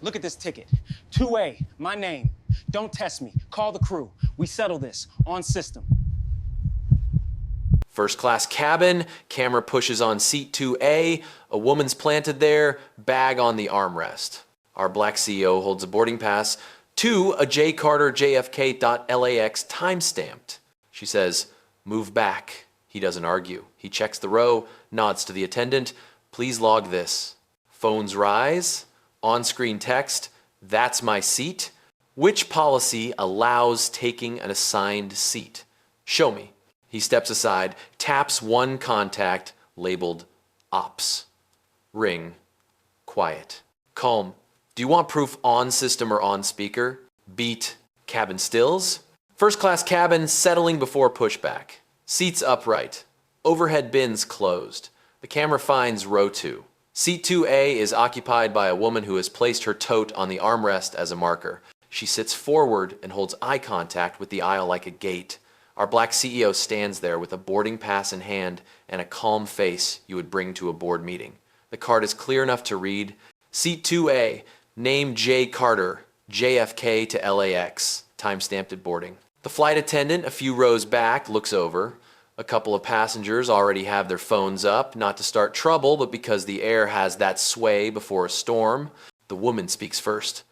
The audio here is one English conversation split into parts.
Look at this ticket. 2A, my name. Don't test me. Call the crew. We settle this on system. First class cabin, camera pushes on seat 2A, a woman's planted there, bag on the armrest. Our black CEO holds a boarding pass to a J. Carter JFK.LAX time-stamped. She says, "Move back." He doesn't argue. He checks the row, nods to the attendant, "Please log this." Phones rise, on-screen text, "That's my seat." Which policy allows taking an assigned seat? Show me. He steps aside, taps one contact labeled Ops. Ring. Quiet. Calm. Do you want proof on system or on speaker? Beat. Cabin stills. First class cabin settling before pushback. Seats upright. Overhead bins closed. The camera finds row 2. Seat 2A is occupied by a woman who has placed her tote on the armrest as a marker. She sits forward and holds eye contact with the aisle like a gate. Our black CEO stands there with a boarding pass in hand and a calm face you would bring to a board meeting. The card is clear enough to read, Seat 2A, name J. Carter, JFK to LAX, time-stamped at boarding. The flight attendant, a few rows back, looks over. A couple of passengers already have their phones up, not to start trouble, but because the air has that sway before a storm. The woman speaks first.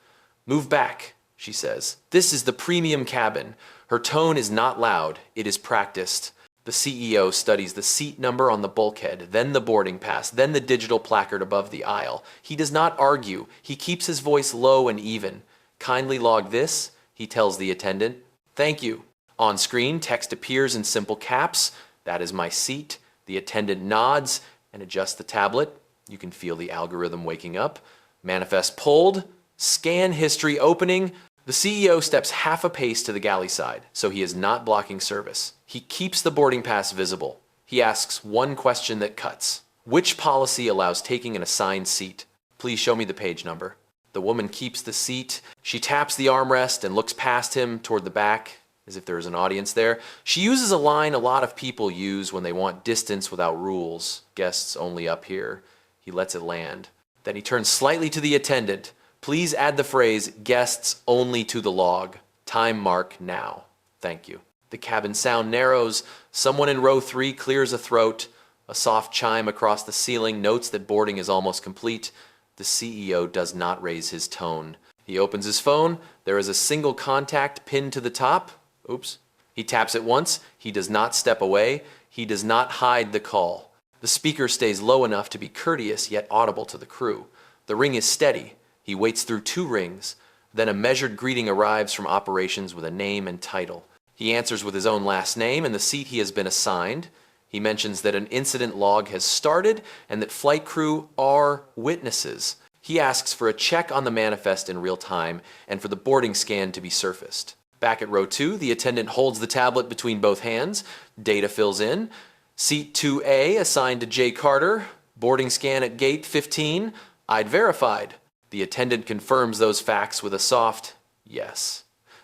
"Move back," she says. "This is the premium cabin." Her tone is not loud, it is practiced. The CEO studies the seat number on the bulkhead, then the boarding pass, then the digital placard above the aisle. He does not argue, he keeps his voice low and even. "Kindly log this," he tells the attendant. "Thank you." On screen, text appears in simple caps. "That is my seat." The attendant nods and adjusts the tablet. You can feel the algorithm waking up. Manifest pulled. Scan history opening. The CEO steps half a pace to the galley side, so he is not blocking service. He keeps the boarding pass visible. He asks one question that cuts. Which policy allows taking an assigned seat? Please show me the page number. The woman keeps the seat. She taps the armrest and looks past him toward the back, as if there is an audience there. She uses a line a lot of people use when they want distance without rules. Guests only up here. He lets it land. Then he turns slightly to the attendant. "Please add the phrase, guests only to the log. Time mark now. Thank you." The cabin sound narrows. Someone in row 3 clears a throat. A soft chime across the ceiling notes that boarding is almost complete. The CEO does not raise his tone. He opens his phone. There is a single contact pinned to the top. Oops. He taps it once. He does not step away. He does not hide the call. The speaker stays low enough to be courteous yet audible to the crew. The ring is steady. He waits through 2 rings. Then a measured greeting arrives from operations with a name and title. He answers with his own last name and the seat he has been assigned. He mentions that an incident log has started and that flight crew are witnesses. He asks for a check on the manifest in real time and for the boarding scan to be surfaced. Back at row 2, the attendant holds the tablet between both hands. Data fills in. Seat 2A assigned to J. Carter. Boarding scan at gate 15. I'd verified. The attendant confirms those facts with a soft yes.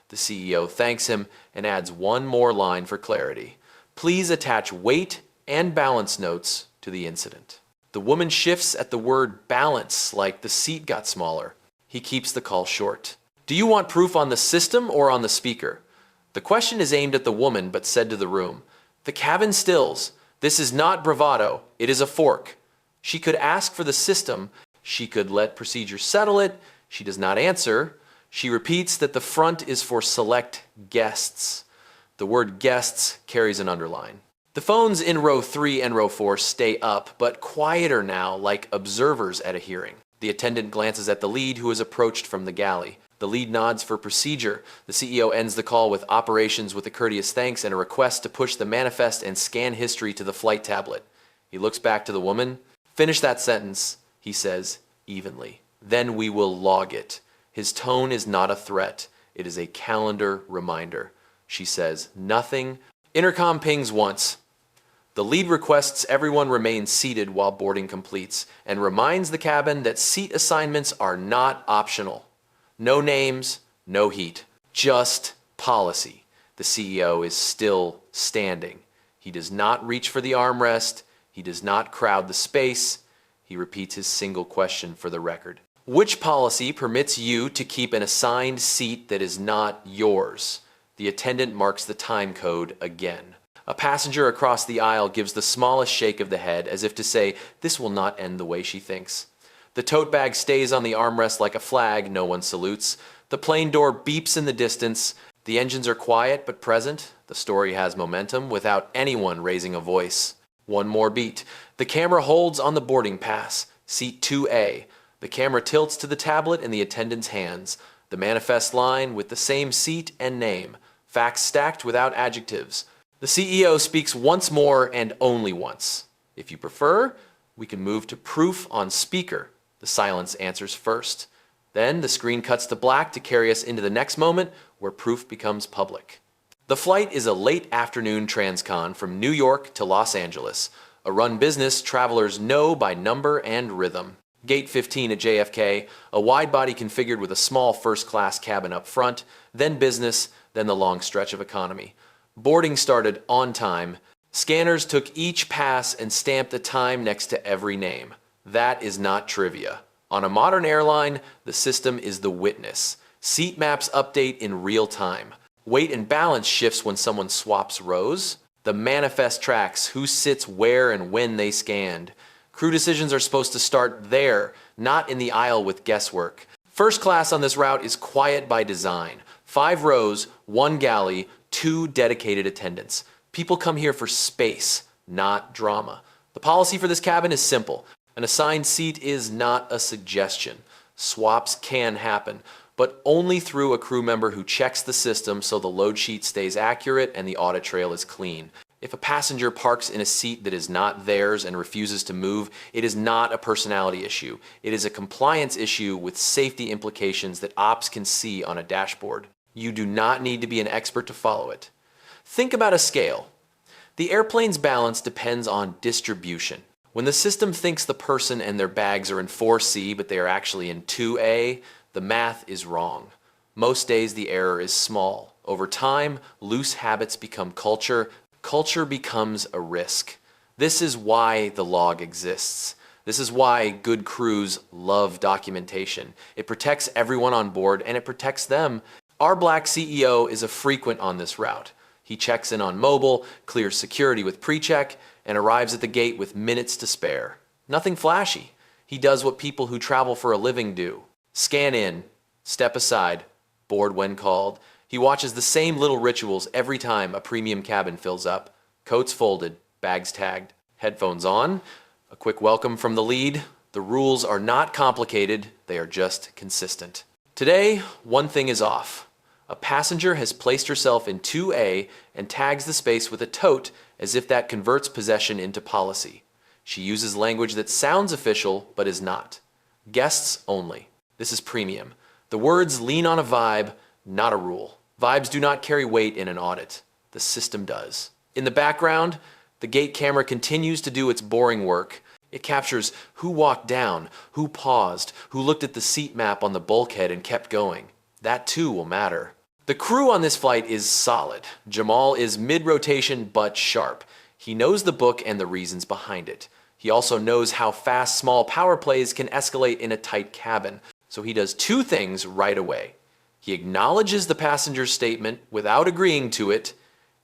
The CEO thanks him and adds one more line for clarity. Please attach weight and balance notes to the incident. The woman shifts at the word balance, like the seat got smaller. He keeps the call short. Do you want proof on the system or on the speaker? The question is aimed at the woman but said to the room. The cabin stills. This is not bravado. It is a fork. She could ask for the system. She could let procedure settle it. She does not answer. She repeats that the front is for select guests. The word guests carries an underline. The phones in row 3 and row 4 stay up, but quieter now, like observers at a hearing. The attendant glances at the lead who has approached from the galley. The lead nods for procedure. The CEO ends the call with operations with a courteous thanks and a request to push the manifest and scan history to the flight tablet. He looks back to the woman. Finish that sentence, he says evenly. Then we will log it. His tone is not a threat. It is a calendar reminder. She says nothing. Intercom pings once. The lead requests everyone remain seated while boarding completes and reminds the cabin that seat assignments are not optional. No names, no heat, just policy. The CEO is still standing. He does not reach for the armrest. He does not crowd the space. He repeats his single question for the record. Which policy permits you to keep an assigned seat that is not yours? The attendant marks the time code again. A passenger across the aisle gives the smallest shake of the head as if to say, this will not end the way she thinks. The tote bag stays on the armrest like a flag, no one salutes. The plane door beeps in the distance. The engines are quiet but present. The story has momentum without anyone raising a voice. One more beat. The camera holds on the boarding pass. Seat 2A. The camera tilts to the tablet in the attendant's hands. The manifest line with the same seat and name. Facts stacked without adjectives. The CEO speaks once more and only once. If you prefer, we can move to proof on speaker. The silence answers first. Then the screen cuts to black to carry us into the next moment where proof becomes public. The flight is a late afternoon transcon from New York to Los Angeles. A run business travelers know by number and rhythm. Gate 15 at JFK, a wide body configured with a small first-class cabin up front, then business, then the long stretch of economy. Boarding started on time. Scanners took each pass and stamped a time next to every name. That is not trivia. On a modern airline, the system is the witness. Seat maps update in real time. Weight and balance shifts when someone swaps rows. The manifest tracks who sits where and when they scanned. Crew decisions are supposed to start there, not in the aisle with guesswork. First class on this route is quiet by design. 5 rows, 1 galley, 2 dedicated attendants. People come here for space, not drama. The policy for this cabin is simple. An assigned seat is not a suggestion. Swaps can happen, but only through a crew member who checks the system so the load sheet stays accurate and the audit trail is clean. If a passenger parks in a seat that is not theirs and refuses to move, it is not a personality issue. It is a compliance issue with safety implications that ops can see on a dashboard. You do not need to be an expert to follow it. Think about a scale. The airplane's balance depends on distribution. When the system thinks the person and their bags are in 4C but they are actually in 2A, the math is wrong. Most days the error is small. Over time, loose habits become culture. Culture becomes a risk. This is why the log exists. This is why good crews love documentation. It protects everyone on board and it protects them. Our black CEO is a frequent on this route. He checks in on mobile, clears security with pre-check, and arrives at the gate with minutes to spare. Nothing flashy. He does what people who travel for a living do. Scan in, step aside, board when called. He watches the same little rituals every time a premium cabin fills up. Coats folded, bags tagged, headphones on, a quick welcome from the lead. The rules are not complicated, they are just consistent. Today, one thing is off. A passenger has placed herself in 2A and tags the space with a tote as if that converts possession into policy. She uses language that sounds official but is not. Guests only. This is premium. The words lean on a vibe, not a rule. Vibes do not carry weight in an audit. The system does. In the background, the gate camera continues to do its boring work. It captures who walked down, who paused, who looked at the seat map on the bulkhead and kept going. That too will matter. The crew on this flight is solid. Jamal is mid-rotation but sharp. He knows the book and the reasons behind it. He also knows how fast small power plays can escalate in a tight cabin. So he does 2 things right away. He acknowledges the passenger's statement without agreeing to it,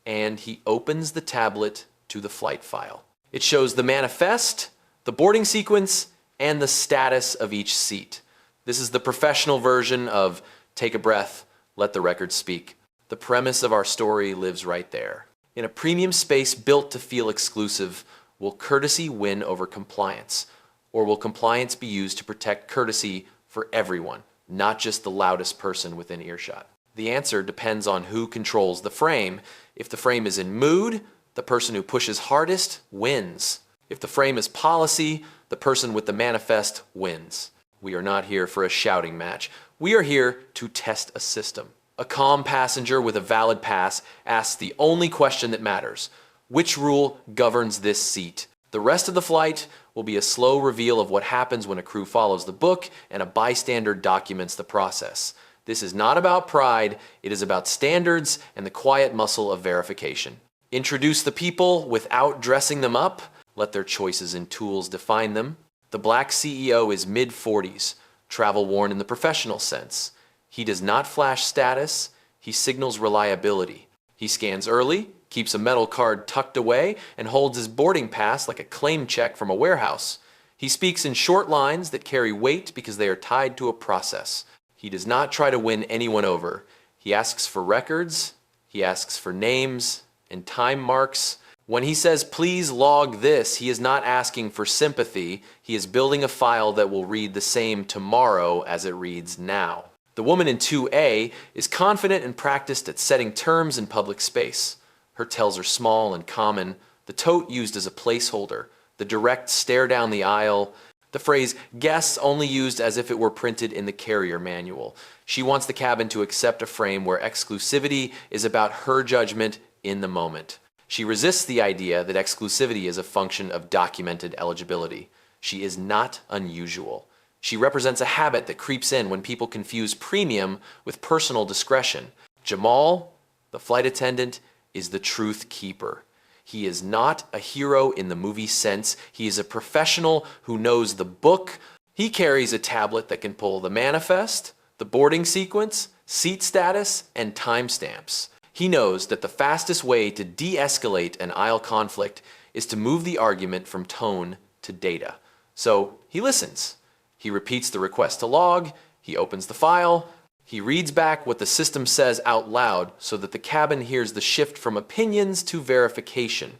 and he opens the tablet to the flight file. It shows the manifest, the boarding sequence, and the status of each seat. This is the professional version of take a breath, let the record speak. The premise of our story lives right there. In a premium space built to feel exclusive, will courtesy win over compliance? Or will compliance be used to protect courtesy for everyone, not just the loudest person within earshot? The answer depends on who controls the frame. If the frame is in mood, the person who pushes hardest wins. If the frame is policy, the person with the manifest wins. We are not here for a shouting match. We are here to test a system. A calm passenger with a valid pass asks the only question that matters. Which rule governs this seat? The rest of the flight will be a slow reveal of what happens when a crew follows the book and a bystander documents the process. This is not about pride, it is about standards and the quiet muscle of verification. Introduce the people without dressing them up. Let their choices and tools define them. The black CEO is mid-40s, travel worn in the professional sense. He does not flash status, he signals reliability. He scans early, keeps a metal card tucked away, and holds his boarding pass like a claim check from a warehouse. He speaks in short lines that carry weight because they are tied to a process. He does not try to win anyone over. He asks for records, he asks for names and time marks. When he says, please log this, he is not asking for sympathy. He is building a file that will read the same tomorrow as it reads now. The woman in 2A is confident and practiced at setting terms in public space. Her tells are small and common, the tote used as a placeholder, the direct stare down the aisle, the phrase guests only used as if it were printed in the carrier manual. She wants the cabin to accept a frame where exclusivity is about her judgment in the moment. She resists the idea that exclusivity is a function of documented eligibility. She is not unusual. She represents a habit that creeps in when people confuse premium with personal discretion. Jamal, the flight attendant, is the truth keeper. He is not a hero in the movie sense. He is a professional who knows the book. He carries a tablet that can pull the manifest, the boarding sequence, seat status, and timestamps. He knows that the fastest way to de-escalate an aisle conflict is to move the argument from tone to data. So he listens. He repeats the request to log, he opens the file, he reads back what the system says out loud so that the cabin hears the shift from opinions to verification.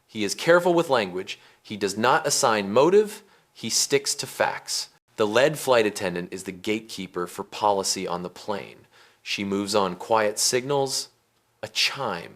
He is careful with language. He does not assign motive. He sticks to facts. The lead flight attendant is the gatekeeper for policy on the plane. She moves on quiet signals, a chime,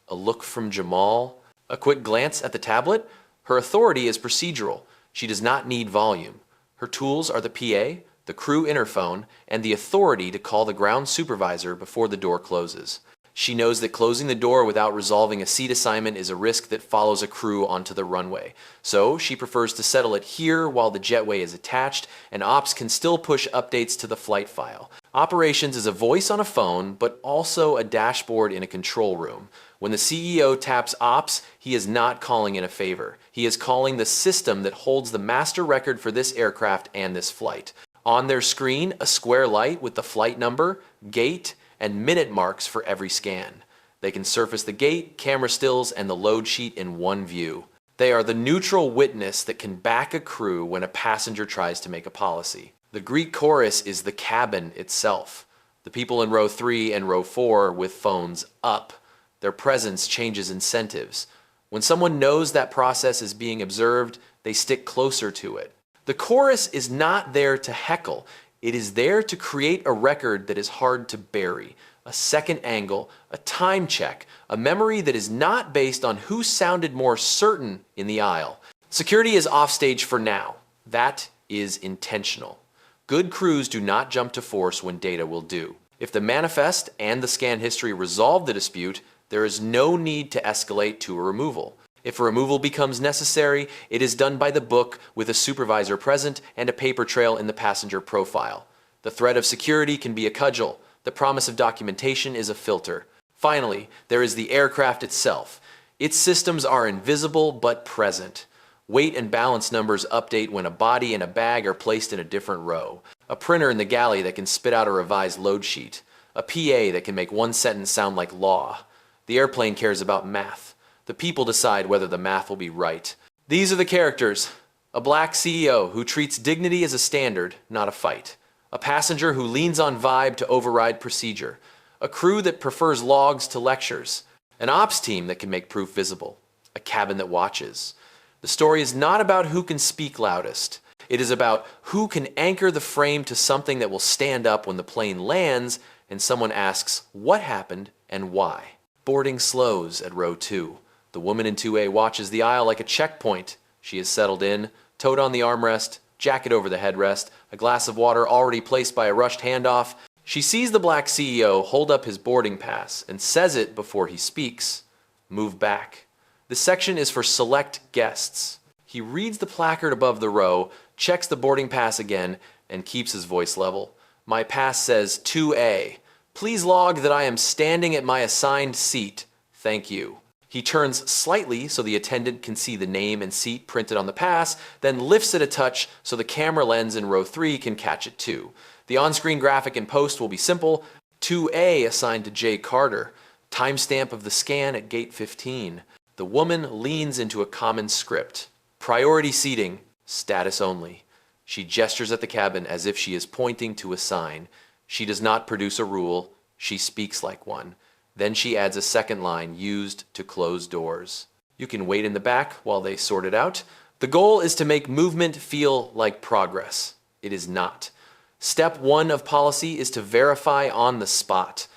a look from Jamal, a quick glance at the tablet. Her authority is procedural. She does not need volume. Her tools are the PA, the crew interphone, and the authority to call the ground supervisor before the door closes. She knows that closing the door without resolving a seat assignment is a risk that follows a crew onto the runway. So she prefers to settle it here while the jetway is attached, and ops can still push updates to the flight file. Operations is a voice on a phone, but also a dashboard in a control room. When the CEO taps ops, he is not calling in a favor. He is calling the system that holds the master record for this aircraft and this flight. On their screen, a square light with the flight number, gate, and minute marks for every scan. They can surface the gate, camera stills, and the load sheet in one view. They are the neutral witness that can back a crew when a passenger tries to make a policy. The Greek chorus is the cabin itself. The people in row 3 and row 4 with phones up. Their presence changes incentives. When someone knows that process is being observed, they stick closer to it. The chorus is not there to heckle. It is there to create a record that is hard to bury, a second angle, a time check, a memory that is not based on who sounded more certain in the aisle. Security is offstage for now. That is intentional. Good crews do not jump to force when data will do. If the manifest and the scan history resolve the dispute, there is no need to escalate to a removal. If a removal becomes necessary, it is done by the book with a supervisor present and a paper trail in the passenger profile. The threat of security can be a cudgel. The promise of documentation is a filter. Finally, there is the aircraft itself. Its systems are invisible but present. Weight and balance numbers update when a body and a bag are placed in a different row. A printer in the galley that can spit out a revised load sheet. A PA that can make one sentence sound like law. The airplane cares about math. The people decide whether the math will be right. These are the characters. A black CEO who treats dignity as a standard, not a fight. A passenger who leans on vibe to override procedure. A crew that prefers logs to lectures. An ops team that can make proof visible. A cabin that watches. The story is not about who can speak loudest. It is about who can anchor the frame to something that will stand up when the plane lands and someone asks what happened and why. Boarding slows at row 2. The woman in 2A watches the aisle like a checkpoint. She is settled in, tote on the armrest, jacket over the headrest, a glass of water already placed by a rushed handoff. She sees the black CEO hold up his boarding pass and says it before he speaks. Move back. This section is for select guests. He reads the placard above the row, checks the boarding pass again, and keeps his voice level. My pass says 2A. Please log that I am standing at my assigned seat. Thank you. He turns slightly so the attendant can see the name and seat printed on the pass, then lifts it a touch so the camera lens in row 3 can catch it too. The on-screen graphic in post will be simple. 2A assigned to J. Carter. Timestamp of the scan at gate 15. The woman leans into a common script. Priority seating, status only. She gestures at the cabin as if she is pointing to a sign. She does not produce a rule. She speaks like one. Then she adds a second line, used to close doors. You can wait in the back while they sort it out. The goal is to make movement feel like progress. It is not. Step 1 of policy is to verify on the spot.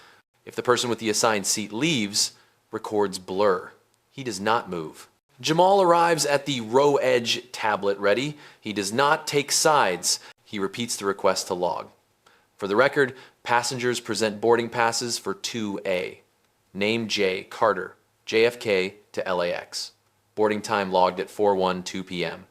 If the person with the assigned seat leaves, records blur. He does not move. Jamal arrives at the row edge tablet ready. He does not take sides. He repeats the request to log. For the record, passengers present boarding passes for 2A. Name J. Carter, JFK to LAX. Boarding time logged at 4:12 p.m.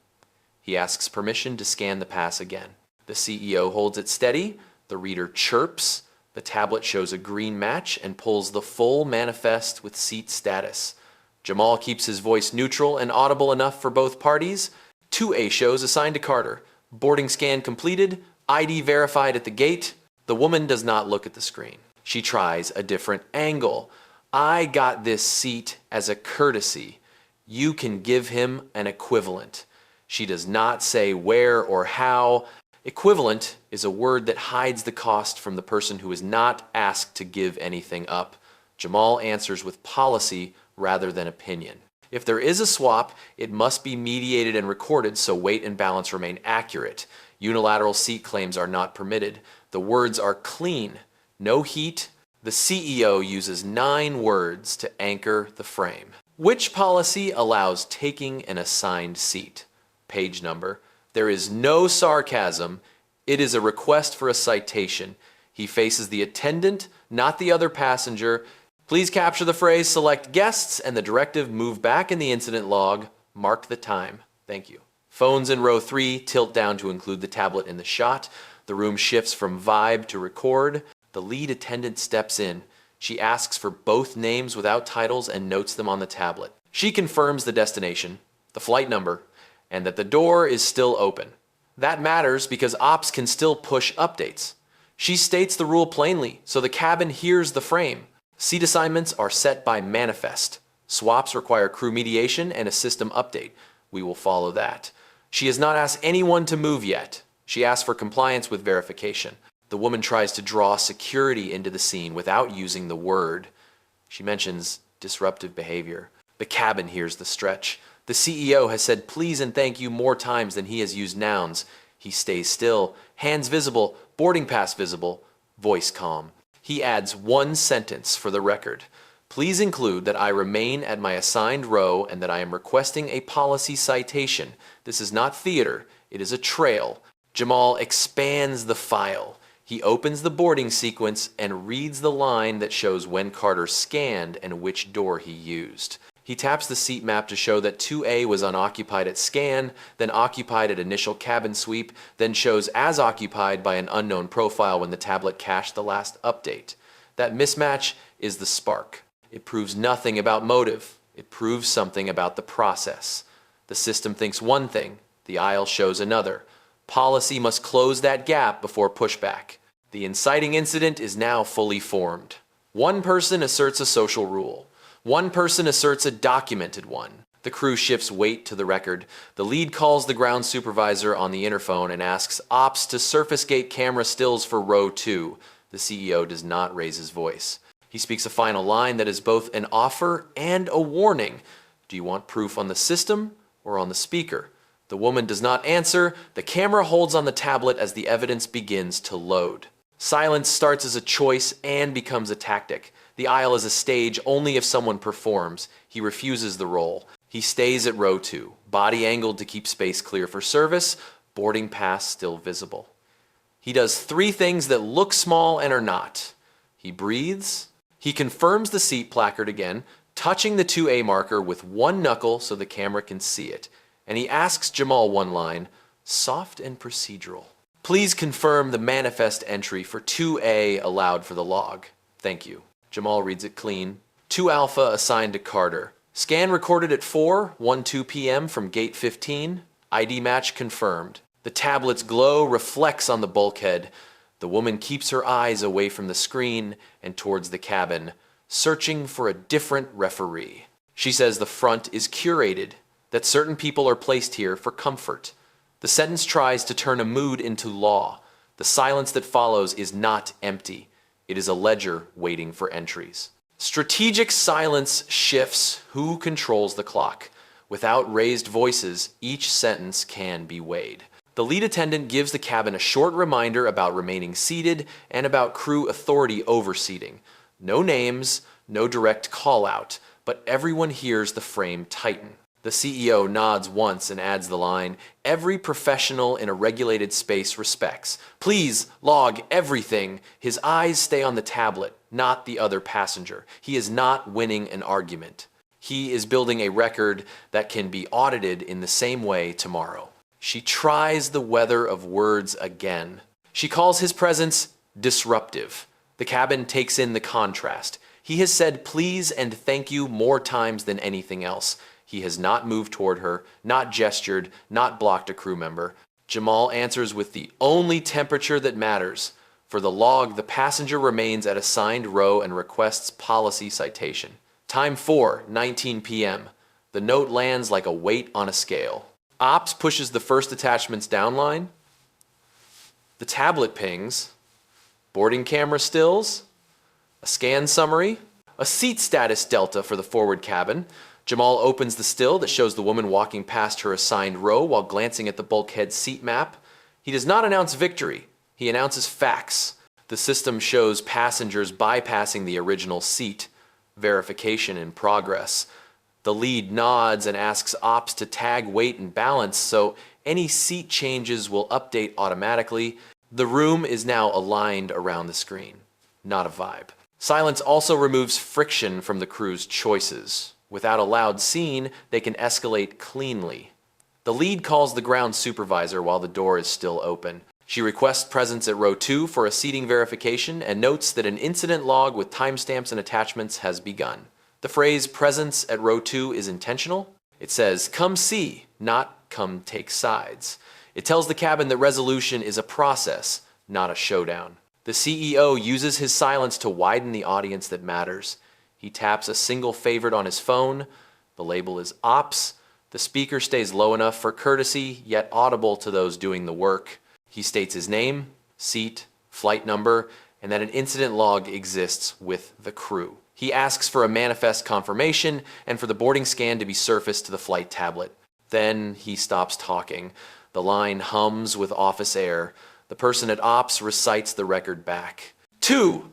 He asks permission to scan the pass again. The CEO holds it steady. The reader chirps. The tablet shows a green match and pulls the full manifest with seat status. Jamal keeps his voice neutral and audible enough for both parties. 2A shows assigned to Carter. Boarding scan completed. ID verified at the gate. The woman does not look at the screen. She tries a different angle. I got this seat as a courtesy. You can give him an equivalent. She does not say where or how. Equivalent is a word that hides the cost from the person who is not asked to give anything up. Jamal answers with policy rather than opinion. If there is a swap, it must be mediated and recorded so weight and balance remain accurate. Unilateral seat claims are not permitted. The words are clean. No heat. The CEO uses 9 words to anchor the frame. Which policy allows taking an assigned seat? Page number. There is no sarcasm. It is a request for a citation. He faces the attendant, not the other passenger. Please capture the phrase, select guests, and the directive move back in the incident log. Mark the time. Thank you. Phones in row 3 tilt down to include the tablet in the shot. The room shifts from vibe to record. The lead attendant steps in. She asks for both names without titles and notes them on the tablet. She confirms the destination, the flight number, and that the door is still open. That matters because ops can still push updates. She states the rule plainly so the cabin hears the frame. Seat assignments are set by manifest. Swaps require crew mediation and a system update. We will follow that. She has not asked anyone to move yet. She asks for compliance with verification. The woman tries to draw security into the scene without using the word. She mentions disruptive behavior. The cabin hears the stretch. The CEO has said please and thank you more times than he has used nouns. He stays still, hands visible, boarding pass visible, voice calm. He adds 1 sentence for the record. Please include that I remain at my assigned row and that I am requesting a policy citation. This is not theater, it is a trail. Jamal expands the file. He opens the boarding sequence and reads the line that shows when Carter scanned and which door he used. He taps the seat map to show that 2A was unoccupied at scan, then occupied at initial cabin sweep, then shows as occupied by an unknown profile when the tablet cached the last update. That mismatch is the spark. It proves nothing about motive. It proves something about the process. The system thinks one thing, the aisle shows another. Policy must close that gap before pushback. The inciting incident is now fully formed. One person asserts a social rule. One person asserts a documented one. The crew shifts weight to the record. The lead calls the ground supervisor on the interphone and asks ops to surface gate camera stills for row 2. The CEO does not raise his voice. He speaks a final line that is both an offer and a warning. Do you want proof on the system or on the speaker? The woman does not answer. The camera holds on the tablet as the evidence begins to load. Silence starts as a choice and becomes a tactic. The aisle is a stage only if someone performs. He refuses the role. He stays at row 2, body angled to keep space clear for service, boarding pass still visible. He does 3 things that look small and are not. He breathes. He confirms the seat placard again, touching the 2A marker with 1 knuckle so the camera can see it. And he asks Jamal one line, soft and procedural. Please confirm the manifest entry for 2A allowed for the log. Thank you. Jamal reads it clean. 2 Alpha assigned to Carter. Scan recorded at 4:12 p.m. from gate 15. ID match confirmed. The tablet's glow reflects on the bulkhead. The woman keeps her eyes away from the screen and towards the cabin, searching for a different referee. She says the front is curated, that certain people are placed here for comfort. The sentence tries to turn a mood into law. The silence that follows is not empty. It is a ledger waiting for entries. Strategic silence shifts who controls the clock. Without raised voices, each sentence can be weighed. The lead attendant gives the cabin a short reminder about remaining seated and about crew authority over seating. No names, no direct call out, but everyone hears the frame tighten. The CEO nods once and adds the line, "Every professional in a regulated space respects. Please log everything." His eyes stay on the tablet, not the other passenger. He is not winning an argument. He is building a record that can be audited in the same way tomorrow. She tries the weather of words again. She calls his presence disruptive. The cabin takes in the contrast. He has said please and thank you more times than anything else. He has not moved toward her, not gestured, not blocked a crew member. Jamal answers with the only temperature that matters. For the log, the passenger remains at assigned row and requests policy citation. Time 4:19 p.m. The note lands like a weight on a scale. Ops pushes the first attachment's downline. The tablet pings. Boarding camera stills. A scan summary. A seat status delta for the forward cabin. Jamal opens the still that shows the woman walking past her assigned row while glancing at the bulkhead seat map. He does not announce victory. He announces facts. The system shows passengers bypassing the original seat. Verification in progress. The lead nods and asks ops to tag weight and balance so any seat changes will update automatically. The room is now aligned around the screen. Not a vibe. Silence also removes friction from the crew's choices. Without a loud scene, they can escalate cleanly. The lead calls the ground supervisor while the door is still open. She requests presence at row 2 for a seating verification and notes that an incident log with timestamps and attachments has begun. The phrase presence at row 2 is intentional. It says, "Come see," not "come take sides." It tells the cabin that resolution is a process, not a showdown. The CEO uses his silence to widen the audience that matters. He taps a single favorite on his phone. The label is Ops. The speaker stays low enough for courtesy, yet audible to those doing the work. He states his name, seat, flight number, and that an incident log exists with the crew. He asks for a manifest confirmation and for the boarding scan to be surfaced to the flight tablet. Then he stops talking. The line hums with office air. The person at Ops recites the record back. 2.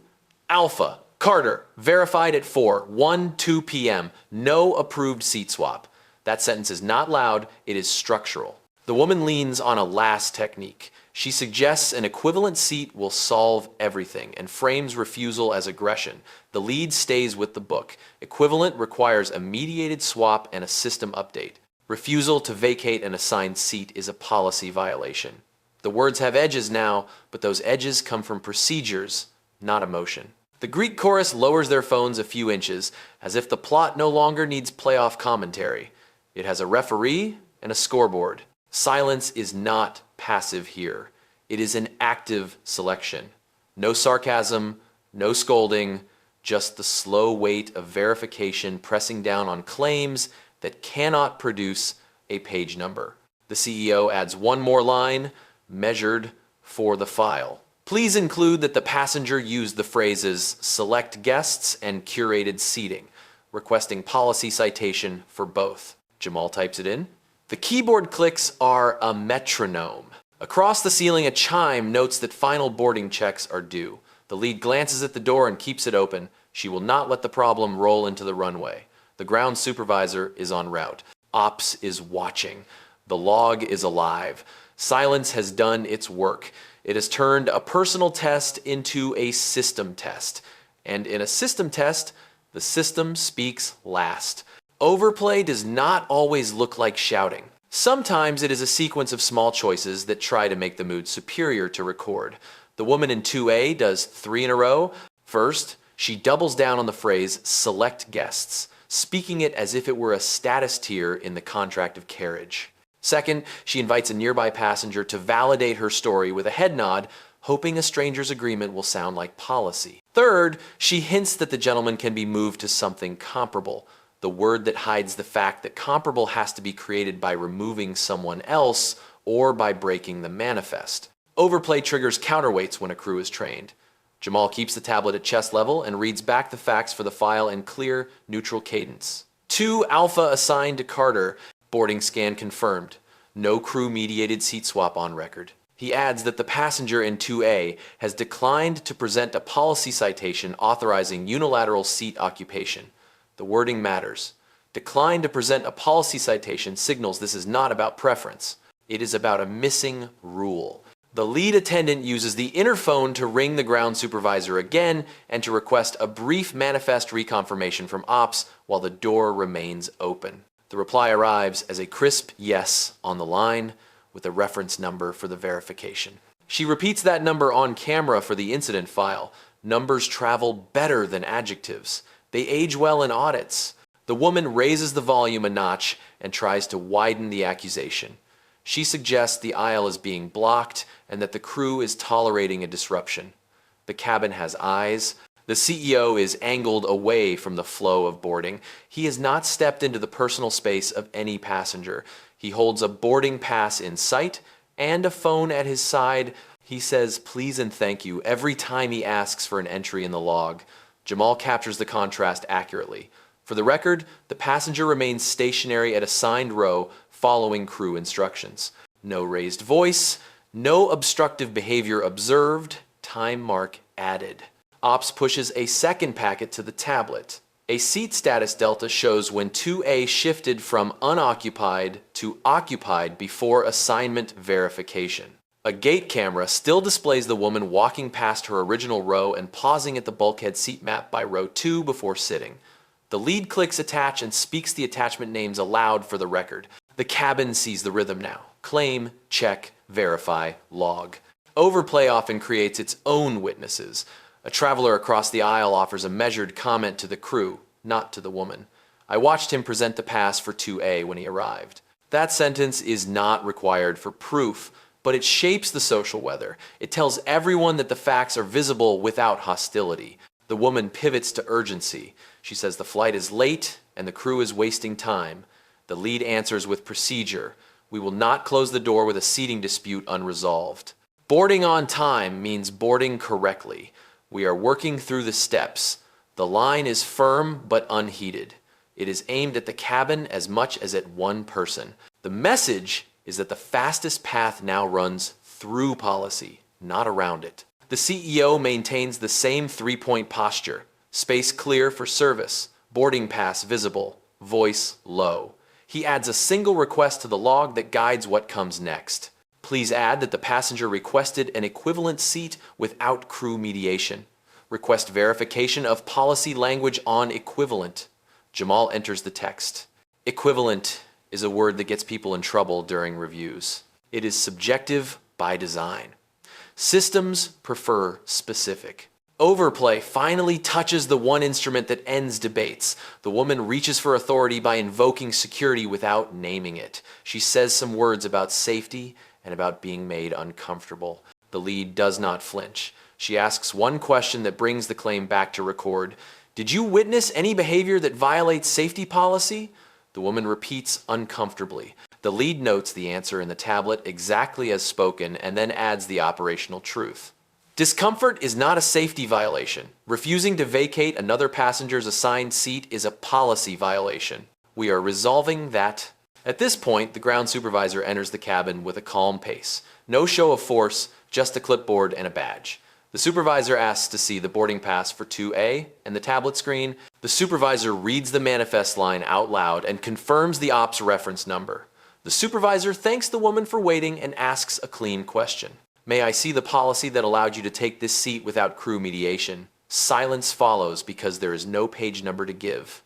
Alpha. Carter, verified at 4:12 p.m. No approved seat swap. That sentence is not loud, it is structural. The woman leans on a last technique. She suggests an equivalent seat will solve everything and frames refusal as aggression. The lead stays with the book. Equivalent requires a mediated swap and a system update. Refusal to vacate an assigned seat is a policy violation. The words have edges now, but those edges come from procedures, not emotion. The Greek chorus lowers their phones a few inches, as if the plot no longer needs playoff commentary. It has a referee and a scoreboard. Silence is not passive here. It is an active selection. No sarcasm, no scolding, just the slow weight of verification pressing down on claims that cannot produce a page number. The CEO adds one more line, measured for the file. Please include that the passenger used the phrases select guests and curated seating, requesting policy citation for both. Jamal types it in. The keyboard clicks are a metronome. Across the ceiling, a chime notes that final boarding checks are due. The lead glances at the door and keeps it open. She will not let the problem roll into the runway. The ground supervisor is en route. Ops is watching. The log is alive. Silence has done its work. It has turned a personal test into a system test. And in a system test, the system speaks last. Overplay does not always look like shouting. Sometimes it is a sequence of small choices that try to make the mood superior to record. The woman in 2A does 3 in a row. First, she doubles down on the phrase select guests. speaking it as if it were a status tier in the contract of carriage. Second, she invites a nearby passenger to validate her story with a head nod, hoping a stranger's agreement will sound like policy. Third, she hints that the gentleman can be moved to something comparable, the word that hides the fact that comparable has to be created by removing someone else or by breaking the manifest. Overplay triggers counterweights when a crew is trained. Jamal keeps the tablet at chest level and reads back the facts for the file in clear, neutral cadence. 2 Alpha assigned to Carter. Boarding scan confirmed. No crew-mediated seat swap on record. He adds that the passenger in 2A has declined to present a policy citation authorizing unilateral seat occupation. The wording matters. Decline to present a policy citation signals this is not about preference. It is about a missing rule. The lead attendant uses the interphone to ring the ground supervisor again and to request a brief manifest reconfirmation from ops while the door remains open. The reply arrives as a crisp yes on the line with a reference number for the verification. She repeats that number on camera for the incident file. Numbers travel better than adjectives. They age well in audits. The woman raises the volume a notch and tries to widen the accusation. She suggests the aisle is being blocked and that the crew is tolerating a disruption. The cabin has eyes. The CEO is angled away from the flow of boarding. He has not stepped into the personal space of any passenger. He holds a boarding pass in sight and a phone at his side. He says please and thank you every time he asks for an entry in the log. Jamal captures the contrast accurately. For the record, the passenger remains stationary at assigned row following crew instructions. No raised voice, no obstructive behavior observed, time mark added. Ops pushes a second packet to the tablet. A seat status delta shows when 2A shifted from unoccupied to occupied before assignment verification. A gate camera still displays the woman walking past her original row and pausing at the bulkhead seat map by row 2 before sitting. The lead clicks attach and speaks the attachment names aloud for the record. The cabin sees the rhythm now. Claim, check, verify, log. Overplay often creates its own witnesses. A traveler across the aisle offers a measured comment to the crew, not to the woman. I watched him present the pass for 2A when he arrived. That sentence is not required for proof, but it shapes the social weather. It tells everyone that the facts are visible without hostility. The woman pivots to urgency. She says the flight is late and the crew is wasting time. The lead answers with procedure. We will not close the door with a seating dispute unresolved. Boarding on time means boarding correctly. We are working through the steps. The line is firm but unheated. It is aimed at the cabin as much as at one person. The message is that the fastest path now runs through policy, not around it. The CEO maintains the same three-point posture. Space clear for service, boarding pass visible, voice low. He adds a single request to the log that guides what comes next. Please add that the passenger requested an equivalent seat without crew mediation. Request verification of policy language on equivalent. Jamal enters the text. Equivalent is a word that gets people in trouble during reviews. It is subjective by design. Systems prefer specific. Overplay finally touches the one instrument that ends debates. The woman reaches for authority by invoking security without naming it. She says some words about safety and about being made uncomfortable. The lead does not flinch. She asks one question that brings the claim back to record. Did you witness any behavior that violates safety policy? The woman repeats uncomfortably. The lead notes the answer in the tablet exactly as spoken and then adds the operational truth. Discomfort is not a safety violation. Refusing to vacate another passenger's assigned seat is a policy violation. We are resolving that. At this point, the ground supervisor enters the cabin with a calm pace. No show of force, just a clipboard and a badge. The supervisor asks to see the boarding pass for 2A and the tablet screen. The supervisor reads the manifest line out loud and confirms the ops reference number. The supervisor thanks the woman for waiting and asks a clean question. May I see the policy that allowed you to take this seat without crew mediation? Silence follows because there is no page number to give.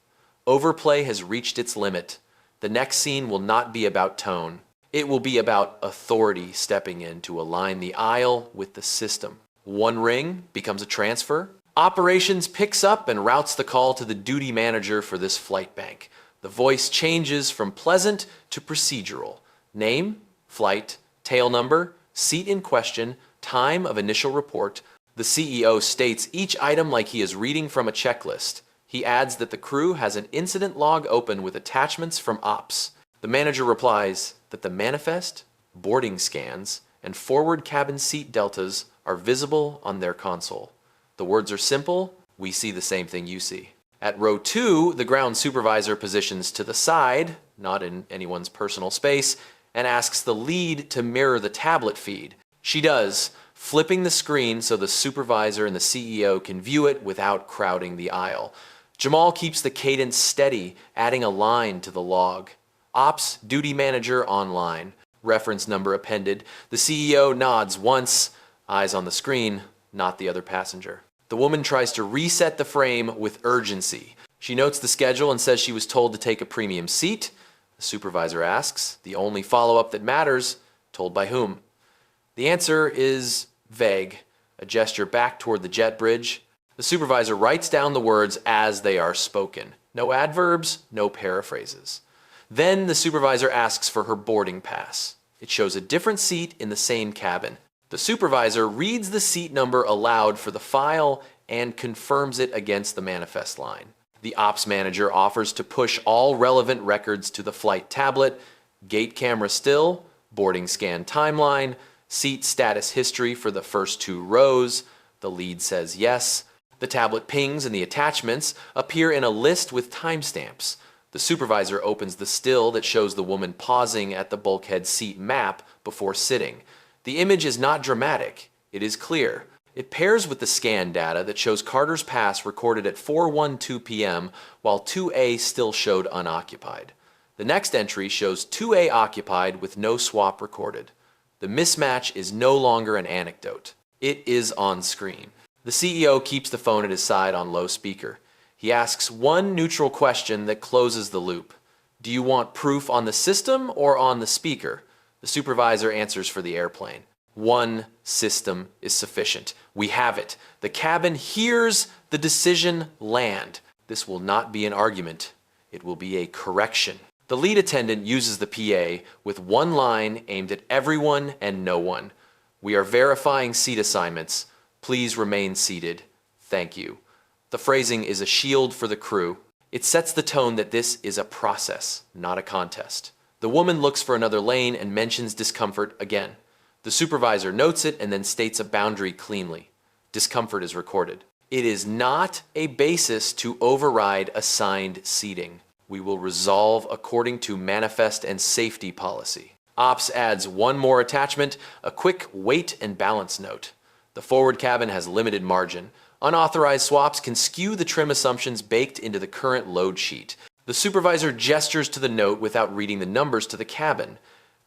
Overplay has reached its limit. The next scene will not be about tone. It will be about authority stepping in to align the aisle with the system. One ring becomes a transfer. Operations picks up and routes the call to the duty manager for this flight bank. The voice changes from pleasant to procedural. Name, flight, tail number, seat in question, time of initial report. The CEO states each item like he is reading from a checklist. He adds that the crew has an incident log open with attachments from ops. The manager replies that the manifest, boarding scans, and forward cabin seat deltas are visible on their console. The words are simple. We see the same thing you see. At row 2, the ground supervisor positions to the side, not in anyone's personal space, and asks the lead to mirror the tablet feed. She does, flipping the screen so the supervisor and the CEO can view it without crowding the aisle. Jamal keeps the cadence steady, adding a line to the log. Ops, duty manager online. Reference number appended. The CEO nods once, eyes on the screen, not the other passenger. The woman tries to reset the frame with urgency. She notes the schedule and says she was told to take a premium seat. The supervisor asks, the only follow-up that matters, told by whom? The answer is vague, a gesture back toward the jet bridge. The supervisor writes down the words as they are spoken. No adverbs, no paraphrases. Then the supervisor asks for her boarding pass. It shows a different seat in the same cabin. The supervisor reads the seat number aloud for the file and confirms it against the manifest line. The ops manager offers to push all relevant records to the flight tablet, gate camera still, boarding scan timeline, seat status history for the first 2 rows. The lead says yes. The tablet pings and the attachments appear in a list with timestamps. The supervisor opens the still that shows the woman pausing at the bulkhead seat map before sitting. The image is not dramatic, it is clear. It pairs with the scan data that shows Carter's pass recorded at 4:12 p.m. while 2A still showed unoccupied. The next entry shows 2A occupied with no swap recorded. The mismatch is no longer an anecdote. It is on screen. The CEO keeps the phone at his side on low speaker. He asks one neutral question that closes the loop. Do you want proof on the system or on the speaker? The supervisor answers for the airplane. One system is sufficient. We have it. The cabin hears the decision land. This will not be an argument. It will be a correction. The lead attendant uses the PA with one line aimed at everyone and no one. We are verifying seat assignments. Please remain seated. Thank you. The phrasing is a shield for the crew. It sets the tone that this is a process, not a contest. The woman looks for another lane and mentions discomfort again. The supervisor notes it and then states a boundary cleanly. Discomfort is recorded. It is not a basis to override assigned seating. We will resolve according to manifest and safety policy. Ops adds one more attachment, a quick weight and balance note. The forward cabin has limited margin. Unauthorized swaps can skew the trim assumptions baked into the current load sheet. The supervisor gestures to the note without reading the numbers to the cabin.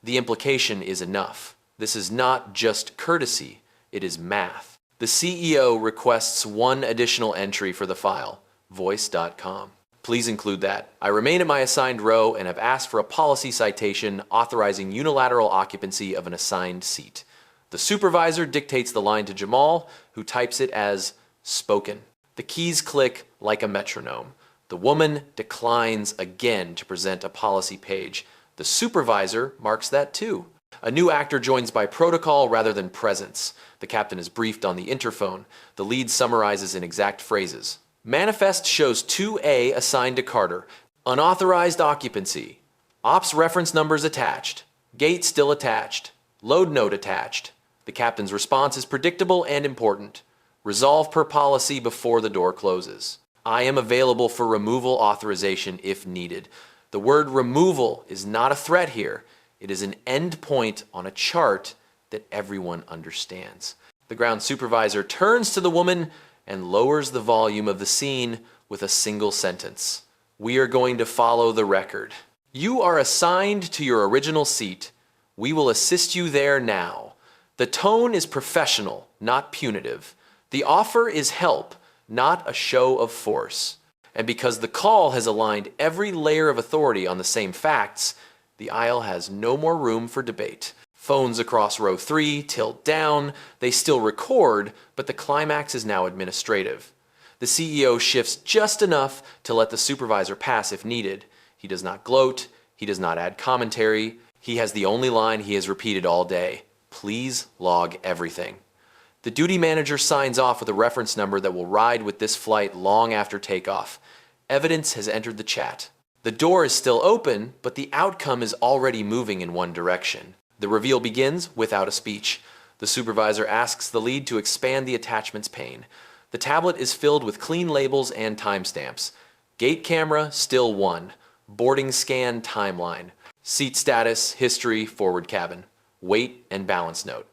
The implication is enough. This is not just courtesy, it is math. The CEO requests one additional entry for the file, voice.com. Please include that. I remain at my assigned row and have asked for a policy citation authorizing unilateral occupancy of an assigned seat. The supervisor dictates the line to Jamal, who types it as spoken. The keys click like a metronome. The woman declines again to present a policy page. The supervisor marks that too. A new actor joins by protocol rather than presence. The captain is briefed on the interphone. The lead summarizes in exact phrases. Manifest shows 2A assigned to Carter. Unauthorized occupancy. Ops reference numbers attached. Gate still attached. Load note attached. The captain's response is predictable and important. Resolve per policy before the door closes. I am available for removal authorization if needed. The word removal is not a threat here. It is an endpoint on a chart that everyone understands. The ground supervisor turns to the woman and lowers the volume of the scene with a single sentence. We are going to follow the record. You are assigned to your original seat. We will assist you there now. The tone is professional, not punitive. The offer is help, not a show of force. And because the call has aligned every layer of authority on the same facts, the aisle has no more room for debate. Phones across row 3 tilt down. They still record, but the climax is now administrative. The CEO shifts just enough to let the supervisor pass if needed. He does not gloat. He does not add commentary. He has the only line he has repeated all day. Please log everything. The duty manager signs off with a reference number that will ride with this flight long after takeoff. Evidence has entered the chat. The door is still open, but the outcome is already moving in one direction. The reveal begins without a speech. The supervisor asks the lead to expand the attachments pane. The tablet is filled with clean labels and timestamps. Gate camera, still 1. Boarding scan, timeline. Seat status, history, forward cabin. Weight and balance note.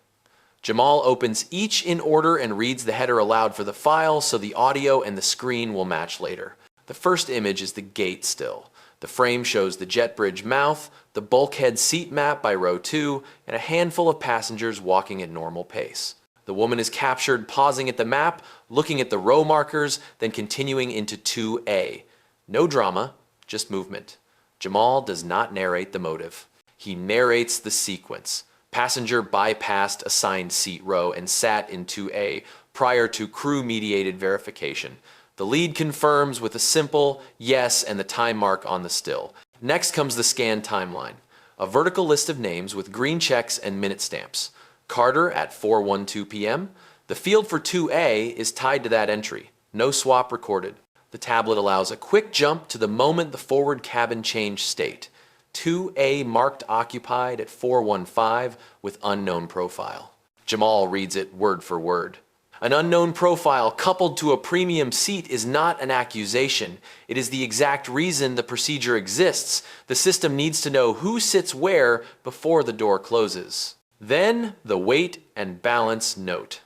Jamal opens each in order and reads the header aloud for the file so the audio and the screen will match later. The first image is the gate still. The frame shows the jet bridge mouth, the bulkhead seat map by row 2, and a handful of passengers walking at normal pace. The woman is captured pausing at the map, looking at the row markers, then continuing into 2A. No drama, just movement. Jamal does not narrate the motive. He narrates the sequence. Passenger bypassed assigned seat row and sat in 2A prior to crew-mediated verification. The lead confirms with a simple yes and the time mark on the still. Next comes the scan timeline, a vertical list of names with green checks and minute stamps. Carter at 4:12 p.m. The field for 2A is tied to that entry. No swap recorded. The tablet allows a quick jump to the moment the forward cabin changed state. 2A marked occupied at 4:15 with unknown profile. Jamal reads it word for word. An unknown profile coupled to a premium seat is not an accusation. It is the exact reason the procedure exists. The system needs to know who sits where before the door closes. Then, the weight and balance note.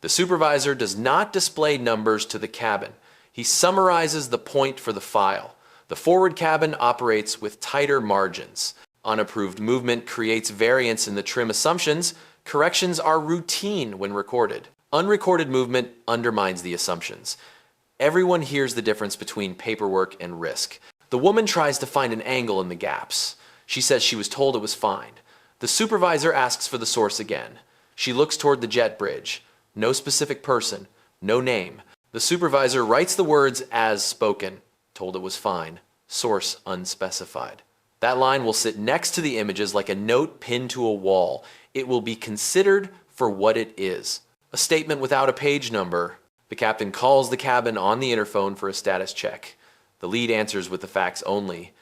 The supervisor does not display numbers to the cabin. He summarizes the point for the file. The forward cabin operates with tighter margins. Unapproved movement creates variance in the trim assumptions. Corrections are routine when recorded. Unrecorded movement undermines the assumptions. Everyone hears the difference between paperwork and risk. The woman tries to find an angle in the gaps. She says she was told it was fine. The supervisor asks for the source again. She looks toward the jet bridge. No specific person, no name. The supervisor writes the words as spoken. Told it was fine. Source unspecified. That line will sit next to the images like a note pinned to a wall. It will be considered for what it is. A statement without a page number. The captain calls the cabin on the interphone for a status check. The lead answers with the facts only.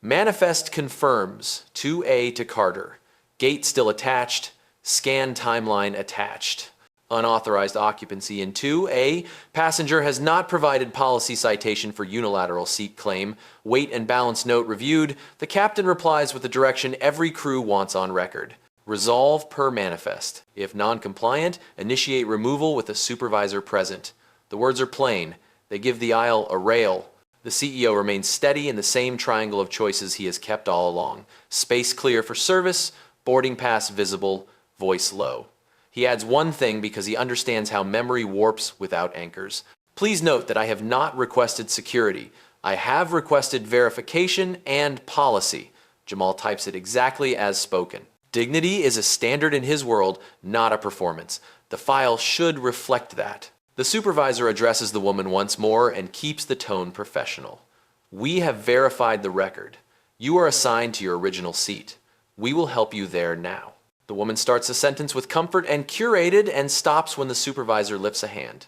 Manifest confirms 2A to Carter. Gate still attached. Scan timeline attached. Unauthorized occupancy in 2A. Passenger has not provided policy citation for unilateral seat claim. Weight and balance note reviewed. The captain replies with the direction every crew wants on record. Resolve per manifest. If non-compliant, initiate removal with a supervisor present. The words are plain. They give the aisle a rail. The CEO remains steady in the same triangle of choices he has kept all along. Space clear for service, boarding pass visible, voice low. He adds one thing because he understands how memory warps without anchors. Please note that I have not requested security. I have requested verification and policy. Jamal types it exactly as spoken. Dignity is a standard in his world, not a performance. The file should reflect that. The supervisor addresses the woman once more and keeps the tone professional. We have verified the record. You are assigned to your original seat. We will help you there now. The woman starts a sentence with comfort and curated and stops when the supervisor lifts a hand.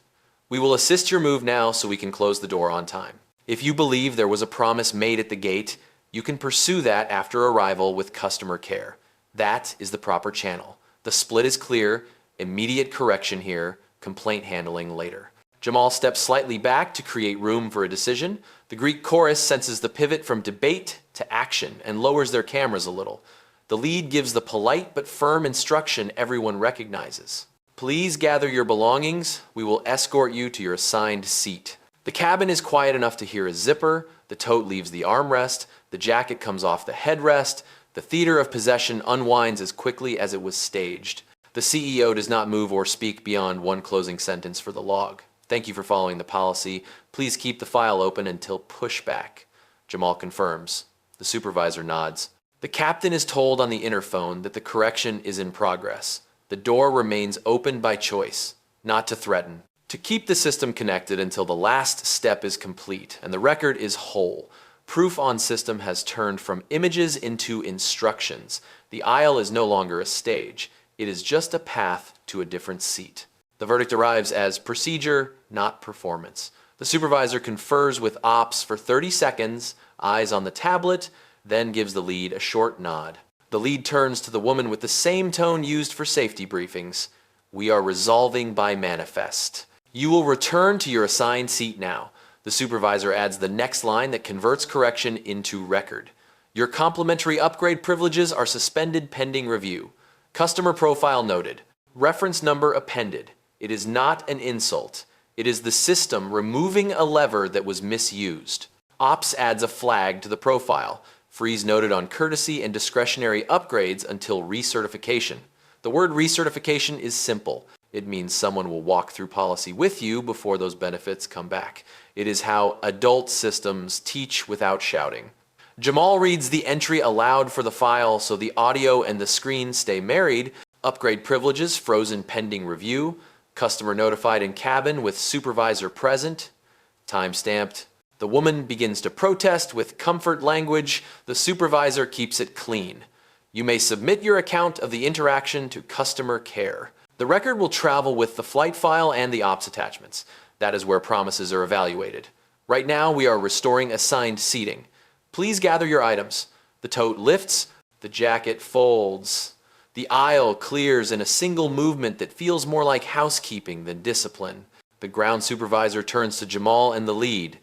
We will assist your move now so we can close the door on time. If you believe there was a promise made at the gate, you can pursue that after arrival with customer care. That is the proper channel. The split is clear, immediate correction here, complaint handling later. Jamal steps slightly back to create room for a decision. The Greek chorus senses the pivot from debate to action and lowers their cameras a little. The lead gives the polite but firm instruction everyone recognizes. Please gather your belongings. We will escort you to your assigned seat. The cabin is quiet enough to hear a zipper. The tote leaves the armrest. The jacket comes off the headrest. The theater of possession unwinds as quickly as it was staged. The CEO does not move or speak beyond one closing sentence for the log. Thank you for following the policy. Please keep the file open until pushback. Jamal confirms. The supervisor nods. The captain is told on the interphone that the correction is in progress. The door remains open by choice, not to threaten. To keep the system connected until the last step is complete and the record is whole, proof on system has turned from images into instructions. The aisle is no longer a stage. It is just a path to a different seat. The verdict arrives as procedure, not performance. The supervisor confers with ops for 30 seconds, eyes on the tablet, then gives the lead a short nod. The lead turns to the woman with the same tone used for safety briefings. We are resolving by manifest. You will return to your assigned seat now. The supervisor adds the next line that converts correction into record. Your complimentary upgrade privileges are suspended pending review. Customer profile noted. Reference number appended. It is not an insult. It is the system removing a lever that was misused. Ops adds a flag to the profile. Freeze noted on courtesy and discretionary upgrades until recertification. The word recertification is simple. It means someone will walk through policy with you before those benefits come back. It is how adult systems teach without shouting. Jamal reads the entry aloud for the file so the audio and the screen stay married. Upgrade privileges frozen pending review. Customer notified in cabin with supervisor present. Time stamped. The woman begins to protest with comfort language. The supervisor keeps it clean. You may submit your account of the interaction to customer care. The record will travel with the flight file and the ops attachments. That is where promises are evaluated. Right now, we are restoring assigned seating. Please gather your items. The tote lifts, the jacket folds. The aisle clears in a single movement that feels more like housekeeping than discipline. The ground supervisor turns to Jamal and the lead.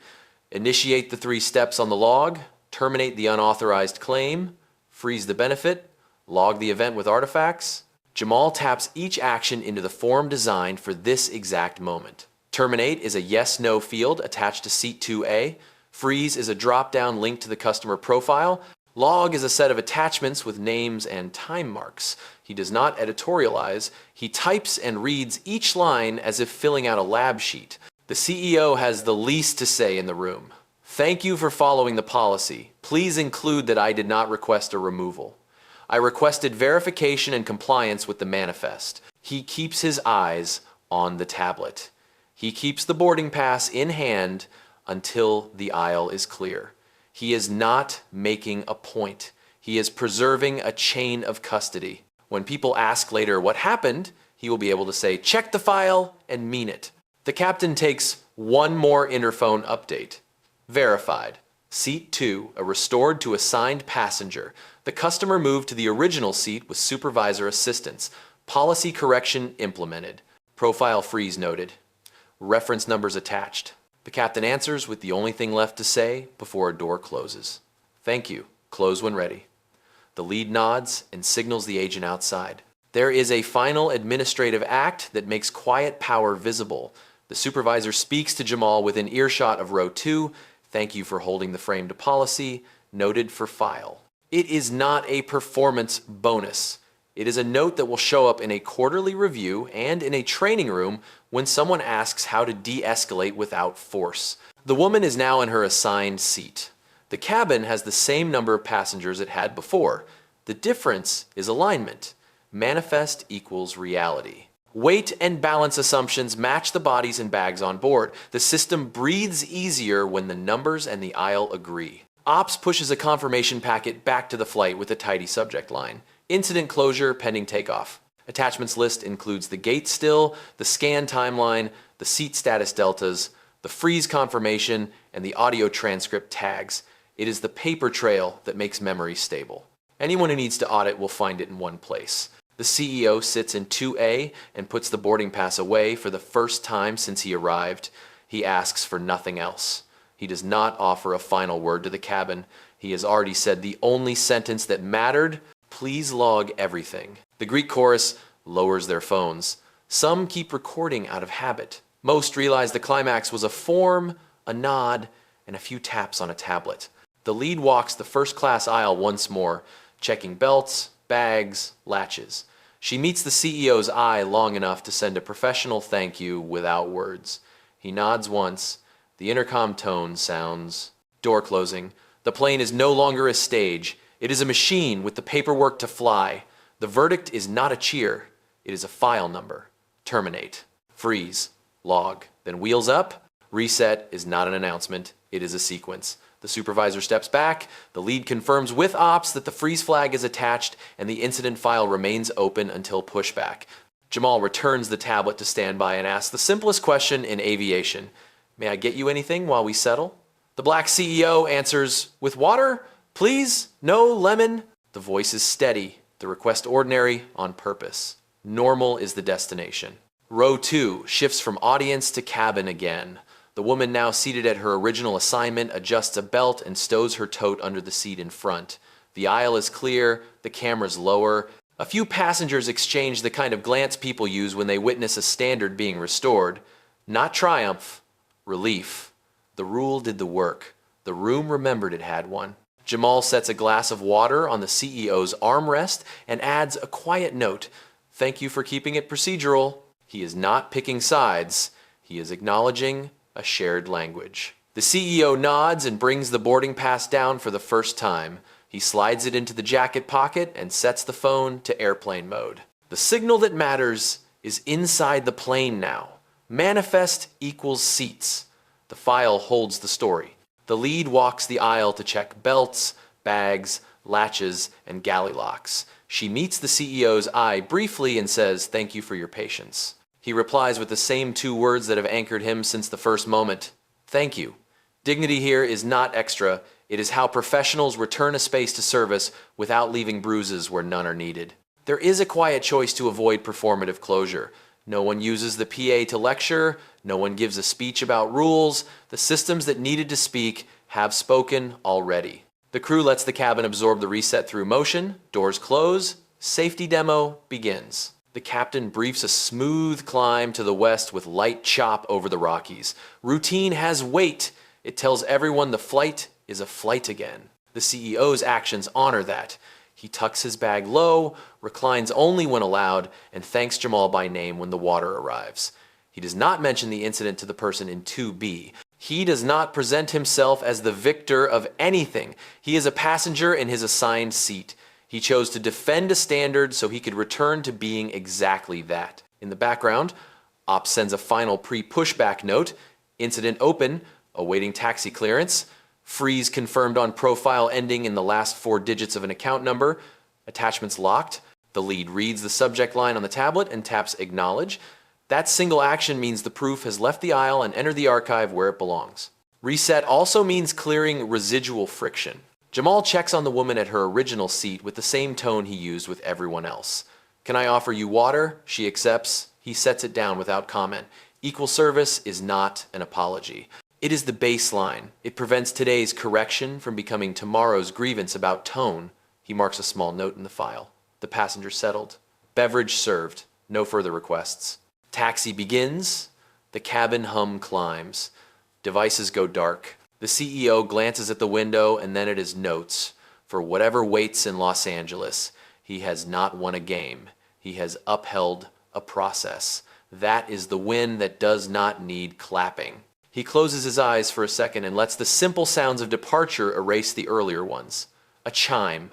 Initiate the 3 steps on the log, terminate the unauthorized claim, freeze the benefit, log the event with artifacts. Jamal taps each action into the form designed for this exact moment. Terminate is a yes/no field attached to seat 2A. Freeze is a drop-down link to the customer profile. Log is a set of attachments with names and time marks. He does not editorialize. He types and reads each line as if filling out a lab sheet. The CEO has the least to say in the room. Thank you for following the policy. Please include that I did not request a removal. I requested verification and compliance with the manifest. He keeps his eyes on the tablet. He keeps the boarding pass in hand until the aisle is clear. He is not making a point. He is preserving a chain of custody. When people ask later what happened, he will be able to say, check the file and mean it. The captain takes one more interphone update. Verified. Seat 2, a restored to assigned passenger. The customer moved to the original seat with supervisor assistance. Policy correction implemented. Profile freeze noted. Reference numbers attached. The captain answers with the only thing left to say before a door closes. Thank you. Close when ready. The lead nods and signals the agent outside. There is a final administrative act that makes quiet power visible. The supervisor speaks to Jamal within earshot of row 2. Thank you for holding the frame to policy. Noted for file. It is not a performance bonus. It is a note that will show up in a quarterly review and in a training room when someone asks how to de-escalate without force. The woman is now in her assigned seat. The cabin has the same number of passengers it had before. The difference is alignment. Manifest equals reality. Weight and balance assumptions match the bodies and bags on board. The system breathes easier when the numbers and the aisle agree. Ops pushes a confirmation packet back to the flight with a tidy subject line. Incident closure pending takeoff. Attachments list includes the gate still, the scan timeline, the seat status deltas, the freeze confirmation, and the audio transcript tags. It is the paper trail that makes memory stable. Anyone who needs to audit will find it in one place. The CEO sits in 2A and puts the boarding pass away for the first time since he arrived. He asks for nothing else. He does not offer a final word to the cabin. He has already said the only sentence that mattered. Please log everything. The Greek chorus lowers their phones. Some keep recording out of habit. Most realize the climax was a form, a nod, and a few taps on a tablet. The lead walks the first-class aisle once more, checking belts, bags, latches. She meets the CEO's eye long enough to send a professional thank you without words. He nods once. The intercom tone sounds. Door closing. The plane is no longer a stage. It is a machine with the paperwork to fly. The verdict is not a cheer. It is a file number. Terminate. Freeze. Log. Then wheels up. Reset is not an announcement. It is a sequence. The supervisor steps back. The lead confirms with ops that the freeze flag is attached and the incident file remains open until pushback. Jamal returns the tablet to standby and asks the simplest question in aviation. May I get you anything while we settle? The black CEO answers, with water? Please? No lemon? The voice is steady. The request ordinary on purpose. Normal is the destination. Row 2 shifts from audience to cabin again. The woman now seated at her original assignment adjusts a belt and stows her tote under the seat in front. The aisle is clear, the camera's lower. A few passengers exchange the kind of glance people use when they witness a standard being restored. Not triumph, relief. The rule did the work. The room remembered it had one. Jamal sets a glass of water on the CEO's armrest and adds a quiet note. Thank you for keeping it procedural. He is not picking sides. He is acknowledging a shared language. The CEO nods and brings the boarding pass down for the first time. He slides it into the jacket pocket and sets the phone to airplane mode. The signal that matters is inside the plane now. Manifest equals seats. The file holds the story. The lead walks the aisle to check belts, bags, latches, and galley locks. She meets the CEO's eye briefly and says, "Thank you for your patience." He replies with the same 2 words that have anchored him since the first moment. Thank you. Dignity here is not extra. It is how professionals return a space to service without leaving bruises where none are needed. There is a quiet choice to avoid performative closure. No one uses the PA to lecture. No one gives a speech about rules. The systems that needed to speak have spoken already. The crew lets the cabin absorb the reset through motion. Doors close. Safety demo begins. The captain briefs a smooth climb to the west with light chop over the Rockies. Routine has weight. It tells everyone the flight is a flight again. The CEO's actions honor that. He tucks his bag low, reclines only when allowed, and thanks Jamal by name when the water arrives. He does not mention the incident to the person in 2B. He does not present himself as the victor of anything. He is a passenger in his assigned seat. He chose to defend a standard so he could return to being exactly that. In the background, Ops sends a final pre-pushback note. Incident open, awaiting taxi clearance. Freeze confirmed on profile ending in the last 4 digits of an account number. Attachments locked. The lead reads the subject line on the tablet and taps acknowledge. That single action means the proof has left the aisle and entered the archive where it belongs. Reset also means clearing residual friction. Jamal checks on the woman at her original seat with the same tone he used with everyone else. Can I offer you water? She accepts. He sets it down without comment. Equal service is not an apology. It is the baseline. It prevents today's correction from becoming tomorrow's grievance about tone. He marks a small note in the file. The passenger settled. Beverage served. No further requests. Taxi begins. The cabin hum climbs. Devices go dark. The CEO glances at the window and then at his notes. For whatever waits in Los Angeles, he has not won a game. He has upheld a process. That is the win that does not need clapping. He closes his eyes for a second and lets the simple sounds of departure erase the earlier ones. A chime.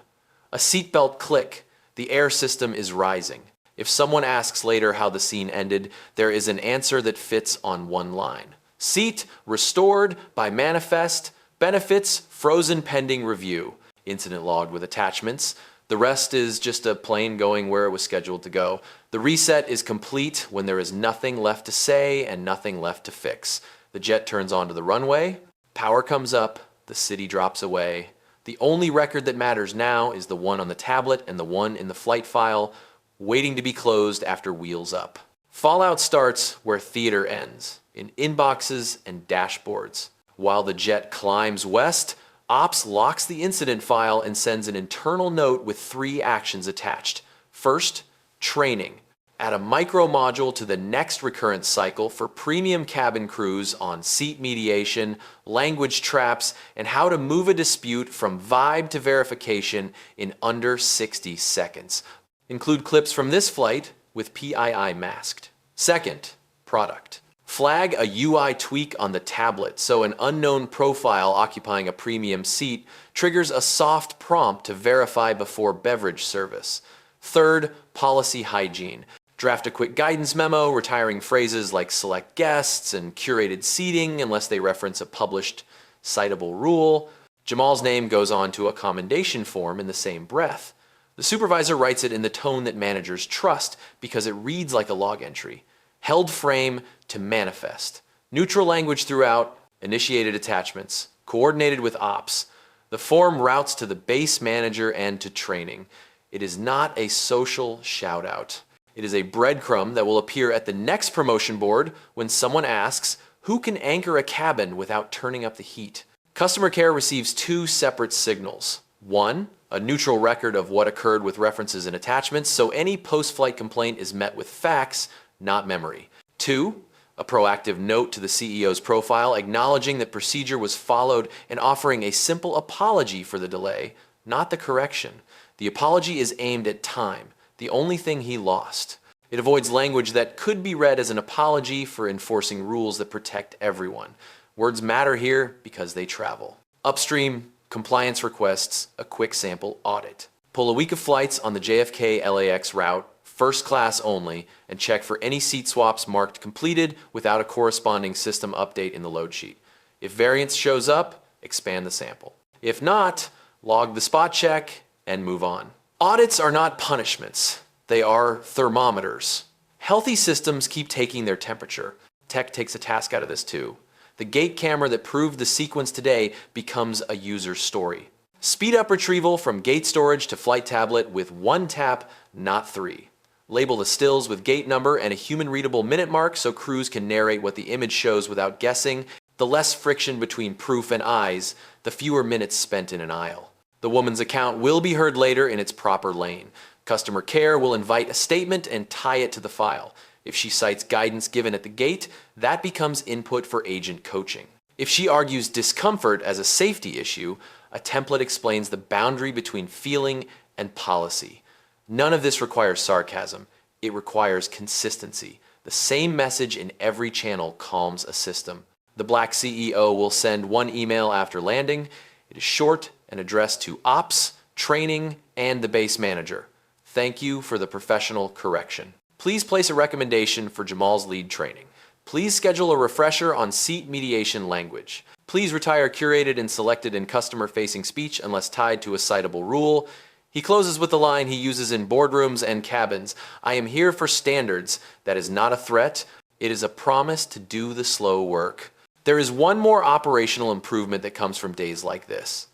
A seatbelt click. The air system is rising. If someone asks later how the scene ended, there is an answer that fits on one line. Seat restored by manifest. Benefits frozen pending review. Incident logged with attachments. The rest is just a plane going where it was scheduled to go. The reset is complete when there is nothing left to say and nothing left to fix. The jet turns onto the runway. Power comes up. The city drops away. The only record that matters now is the one on the tablet and the one in the flight file, waiting to be closed after wheels up. Fallout starts where theater ends, in inboxes and dashboards. While the jet climbs west, Ops locks the incident file and sends an internal note with 3 actions attached. First, training. Add a micro module to the next recurrence cycle for premium cabin crews on seat mediation, language traps, and how to move a dispute from vibe to verification in under 60 seconds. Include clips from this flight with PII masked. Second, product. Flag a UI tweak on the tablet so an unknown profile occupying a premium seat triggers a soft prompt to verify before beverage service. Third, policy hygiene. Draft a quick guidance memo retiring phrases like select guests and curated seating unless they reference a published citeable rule. Jamal's name goes on to a commendation form in the same breath. The supervisor writes it in the tone that managers trust because it reads like a log entry. Held frame to manifest. Neutral language throughout, initiated attachments, coordinated with ops. The form routes to the base manager and to training. It is not a social shout out. It is a breadcrumb that will appear at the next promotion board when someone asks, who can anchor a cabin without turning up the heat? Customer care receives two separate signals. One, a neutral record of what occurred with references and attachments, so any post-flight complaint is met with facts, not memory. Two, a proactive note to the CEO's profile acknowledging that procedure was followed and offering a simple apology for the delay, not the correction. The apology is aimed at time, the only thing he lost. It avoids language that could be read as an apology for enforcing rules that protect everyone. Words matter here because they travel. Upstream, compliance requests a quick sample audit. Pull a week of flights on the JFK LAX route, first class only, and check for any seat swaps marked completed without a corresponding system update in the load sheet. If variance shows up, expand the sample. If not, log the spot check and move on. Audits are not punishments. They are thermometers. Healthy systems keep taking their temperature. Tech takes a task out of this too. The gate camera that proved the sequence today becomes a user story. Speed up retrieval from gate storage to flight tablet with one tap, not three. Label the stills with gate number and a human-readable minute mark so crews can narrate what the image shows without guessing. The less friction between proof and eyes, the fewer minutes spent in an aisle. The woman's account will be heard later in its proper lane. Customer care will invite a statement and tie it to the file. If she cites guidance given at the gate, that becomes input for agent coaching. If she argues discomfort as a safety issue, a template explains the boundary between feeling and policy. None of this requires sarcasm. It requires consistency. The same message in every channel calms a system. The Black CEO will send one email after landing. It is short and addressed to ops, training, and the base manager. Thank you for the professional correction. Please place a recommendation for Jamal's lead training. Please schedule a refresher on seat mediation language. Please retire curated and selected in customer-facing speech unless tied to a citable rule. He closes with the line he uses in boardrooms and cabins. I am here for standards. That is not a threat. It is a promise to do the slow work. There is one more operational improvement that comes from days like this.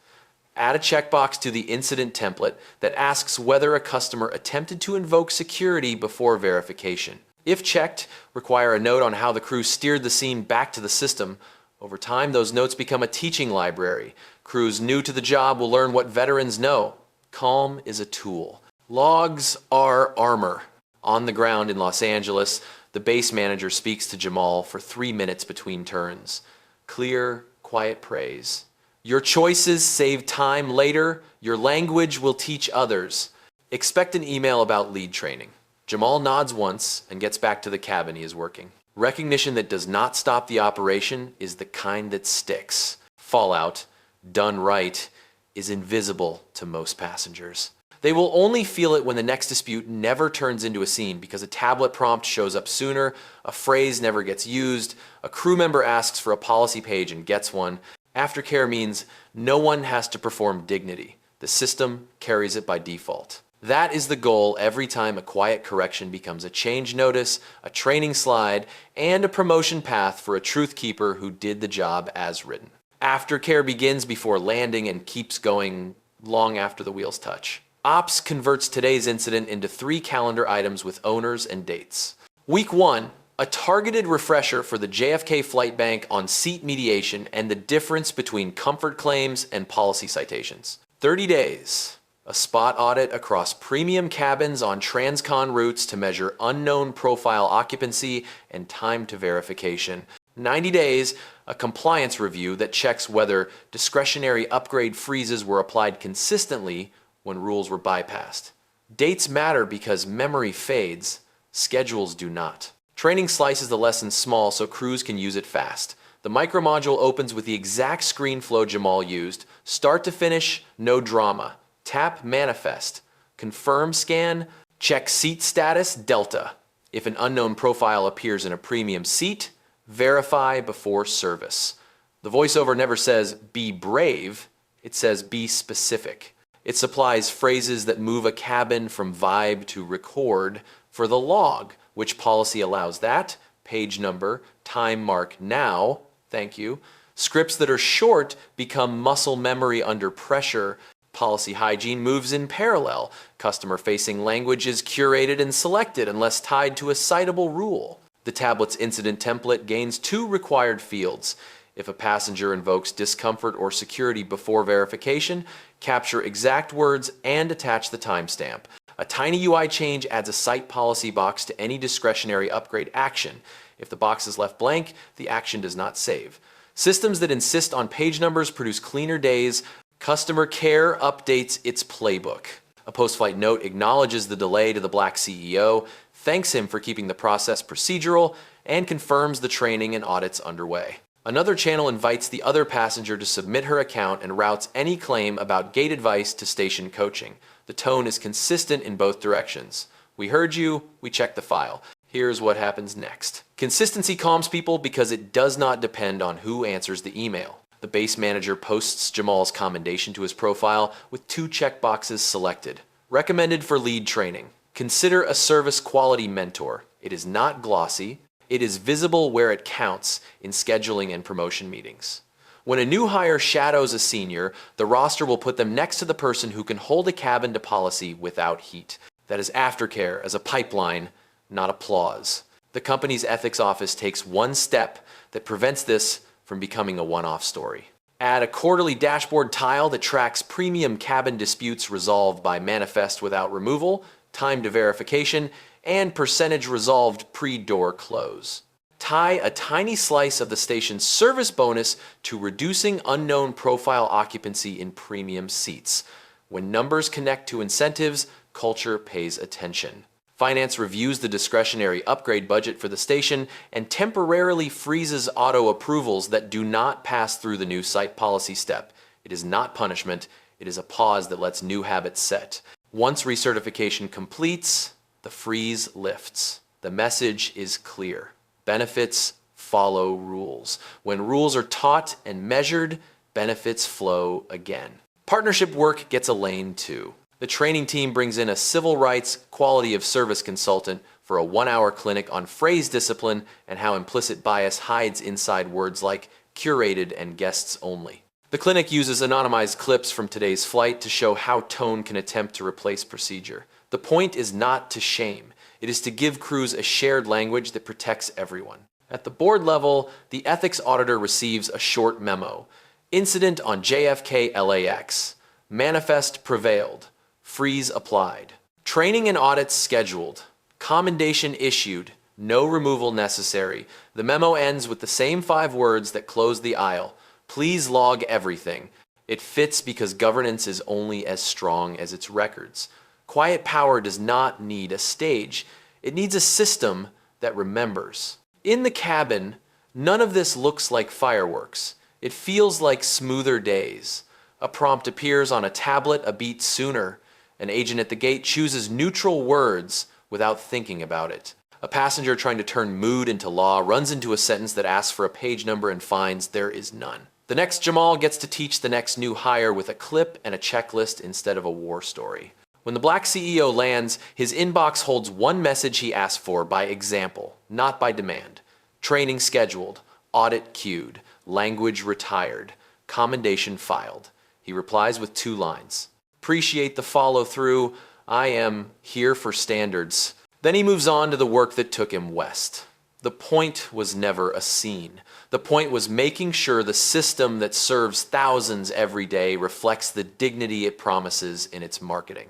Add a checkbox to the incident template that asks whether a customer attempted to invoke security before verification. If checked, require a note on how the crew steered the scene back to the system. Over time, those notes become a teaching library. Crews new to the job will learn what veterans know. Calm is a tool. Logs are armor. On the ground in Los Angeles, the base manager speaks to Jamal for 3 minutes between turns. Clear, quiet praise. Your choices save time later. Your language will teach others. Expect an email about lead training. Jamal nods once and gets back to the cabin he is working. Recognition that does not stop the operation is the kind that sticks. Fallout, done right, is invisible to most passengers. They will only feel it when the next dispute never turns into a scene because a tablet prompt shows up sooner, a phrase never gets used, a crew member asks for a policy page and gets one. Aftercare means no one has to perform dignity. The system carries it by default. That is the goal every time a quiet correction becomes a change notice, a training slide, and a promotion path for a truth keeper who did the job as written. Aftercare begins before landing and keeps going long after the wheels touch. Ops converts today's incident into 3 calendar items with owners and dates. Week 1, a targeted refresher for the JFK flight bank on seat mediation and the difference between comfort claims and policy citations. 30 days, a spot audit across premium cabins on transcon routes to measure unknown profile occupancy and time to verification. 90 days, a compliance review that checks whether discretionary upgrade freezes were applied consistently when rules were bypassed. Dates matter because memory fades, schedules do not. Training slices the lesson small so crews can use it fast. The micromodule opens with the exact screen flow Jamal used. Start to finish, no drama. Tap manifest. Confirm scan. Check seat status, Delta. If an unknown profile appears in a premium seat, verify before service. The voiceover never says, be brave. It says, be specific. It supplies phrases that move a cabin from vibe to record for the log. Which policy allows that? Page number, time mark now, thank you. Scripts that are short become muscle memory under pressure. Policy hygiene moves in parallel. Customer-facing language is curated and selected unless tied to a citable rule. The tablet's incident template gains 2 required fields. If a passenger invokes discomfort or security before verification, capture exact words and attach the timestamp. A tiny UI change adds a cite policy box to any discretionary upgrade action. If the box is left blank, the action does not save. Systems that insist on page numbers produce cleaner days. Customer care updates its playbook. A post-flight note acknowledges the delay to the Black CEO, thanks him for keeping the process procedural, and confirms the training and audits underway. Another channel invites the other passenger to submit her account and routes any claim about gate advice to station coaching. The tone is consistent in both directions. We heard you, we checked the file. Here's what happens next. Consistency calms people because it does not depend on who answers the email. The base manager posts Jamal's commendation to his profile with 2 checkboxes selected. Recommended for lead training. Consider a service quality mentor. It is not glossy. It is visible where it counts in scheduling and promotion meetings. When a new hire shadows a senior, the roster will put them next to the person who can hold a cabin to policy without heat. That is aftercare as a pipeline, not applause. The company's ethics office takes one step that prevents this from becoming a one-off story. Add a quarterly dashboard tile that tracks premium cabin disputes resolved by manifest without removal, time to verification, and percentage resolved pre-door close. Tie a tiny slice of the station's service bonus to reducing unknown profile occupancy in premium seats. When numbers connect to incentives, culture pays attention. Finance reviews the discretionary upgrade budget for the station and temporarily freezes auto approvals that do not pass through the new site policy step. It is not punishment, it is a pause that lets new habits set. Once recertification completes, the freeze lifts. The message is clear. Benefits follow rules. When rules are taught and measured, benefits flow again. Partnership work gets a lane too. The training team brings in a civil rights quality of service consultant for a 1-hour clinic on phrase discipline and how implicit bias hides inside words like curated and guests only. The clinic uses anonymized clips from today's flight to show how tone can attempt to replace procedure. The point is not to shame. It is to give crews a shared language that protects everyone. At the board level, the ethics auditor receives a short memo. Incident on JFK LAX. Manifest prevailed. Freeze applied. Training and audits scheduled. Commendation issued. No removal necessary. The memo ends with the same 5 words that close the aisle. Please log everything. It fits because governance is only as strong as its records. Quiet power does not need a stage. It needs a system that remembers. In the cabin, none of this looks like fireworks. It feels like smoother days. A prompt appears on a tablet a beat sooner. An agent at the gate chooses neutral words without thinking about it. A passenger trying to turn mood into law runs into a sentence that asks for a page number and finds there is none. The next Jamal gets to teach the next new hire with a clip and a checklist instead of a war story. When the Black CEO lands, his inbox holds one message he asked for by example, not by demand. Training scheduled, audit queued, language retired, commendation filed. He replies with 2 lines. Appreciate the follow-through. I am here for standards. Then he moves on to the work that took him west. The point was never a scene. The point was making sure the system that serves thousands every day reflects the dignity it promises in its marketing.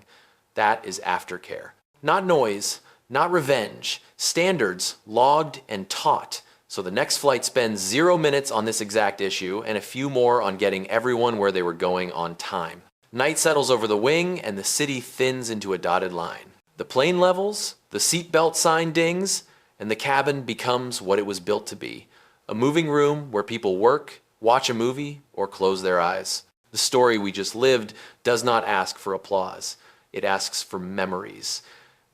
That is aftercare. Not noise, not revenge. Standards logged and taught. So the next flight spends 0 minutes on this exact issue and a few more on getting everyone where they were going on time. Night settles over the wing and the city thins into a dotted line. The plane levels, the seatbelt sign dings, and the cabin becomes what it was built to be, a moving room where people work, watch a movie, or close their eyes. The story we just lived does not ask for applause. It asks for memories.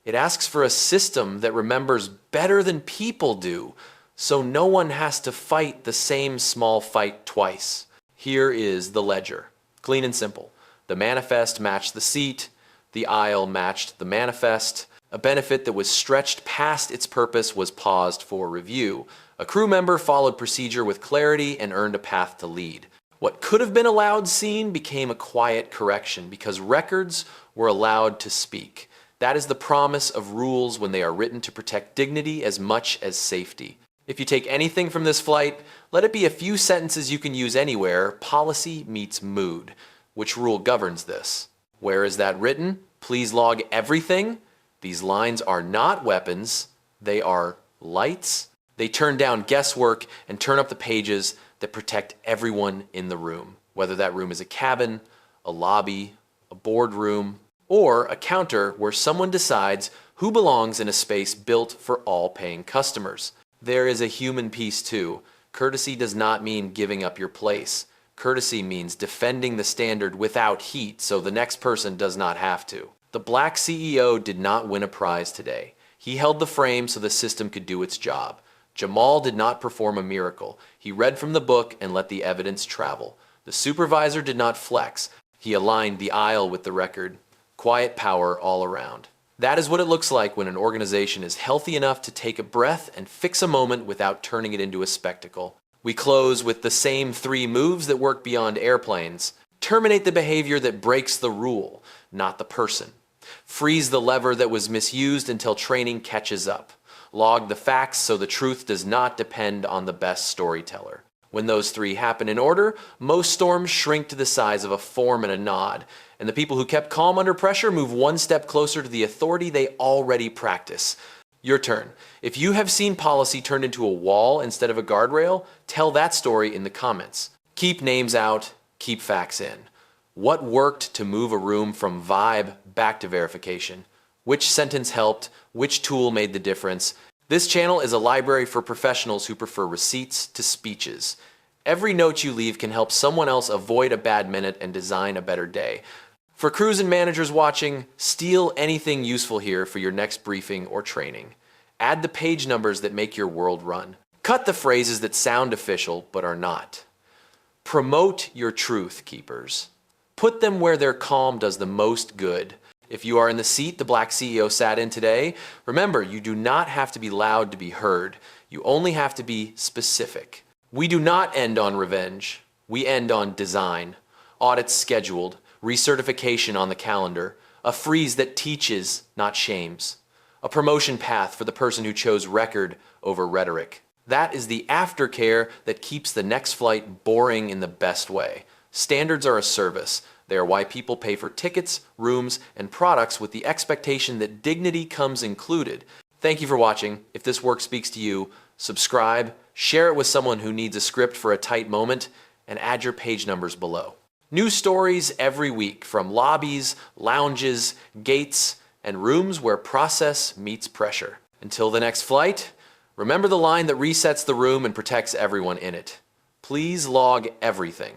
It asks for a system that remembers better than people do, so no one has to fight the same small fight twice. Here is the ledger. Clean and simple. The manifest matched the seat. The aisle matched the manifest. A benefit that was stretched past its purpose was paused for review. A crew member followed procedure with clarity and earned a path to lead. What could have been a loud scene became a quiet correction because records were allowed to speak. That is the promise of rules when they are written to protect dignity as much as safety. If you take anything from this flight, let it be a few sentences you can use anywhere. Policy meets mood. Which rule governs this? Where is that written? Please log everything. These lines are not weapons. They are lights. They turn down guesswork and turn up the pages that protect everyone in the room, whether that room is a cabin, a lobby, a boardroom, or a counter where someone decides who belongs in a space built for all paying customers. There is a human piece too. Courtesy does not mean giving up your place. Courtesy means defending the standard without heat so the next person does not have to. The black CEO did not win a prize today. He held the frame so the system could do its job. Jamal did not perform a miracle. He read from the book and let the evidence travel. The supervisor did not flex. He aligned the aisle with the record. Quiet power all around. That is what it looks like when an organization is healthy enough to take a breath and fix a moment without turning it into a spectacle. We close with the same 3 moves that work beyond airplanes. Terminate the behavior that breaks the rule, not the person. Freeze the lever that was misused until training catches up. Log the facts so the truth does not depend on the best storyteller. When those 3 happen in order, most storms shrink to the size of a form and a nod, and the people who kept calm under pressure move one step closer to the authority they already practice. Your turn. If you have seen policy turned into a wall instead of a guardrail, tell that story in the comments. Keep names out, keep facts in. What worked to move a room from vibe back to verification? Which sentence helped? Which tool made the difference? This channel is a library for professionals who prefer receipts to speeches. Every note you leave can help someone else avoid a bad minute and design a better day. For crews and managers watching, steal anything useful here for your next briefing or training. Add the page numbers that make your world run. Cut the phrases that sound official but are not. Promote your truth keepers. Put them where their calm does the most good. If you are in the seat the black CEO sat in today, remember you do not have to be loud to be heard. You only have to be specific. We do not end on revenge. We end on design. Audits scheduled. Recertification on the calendar. A freeze that teaches, not shames. A promotion path for the person who chose record over rhetoric. That is the aftercare that keeps the next flight boring in the best way. Standards are a service. They are why people pay for tickets, rooms, and products with the expectation that dignity comes included. Thank you for watching. If this work speaks to you, subscribe, share it with someone who needs a script for a tight moment, and add your page numbers below. New stories every week from lobbies, lounges, gates, and rooms where process meets pressure. Until the next flight, remember the line that resets the room and protects everyone in it. Please log everything.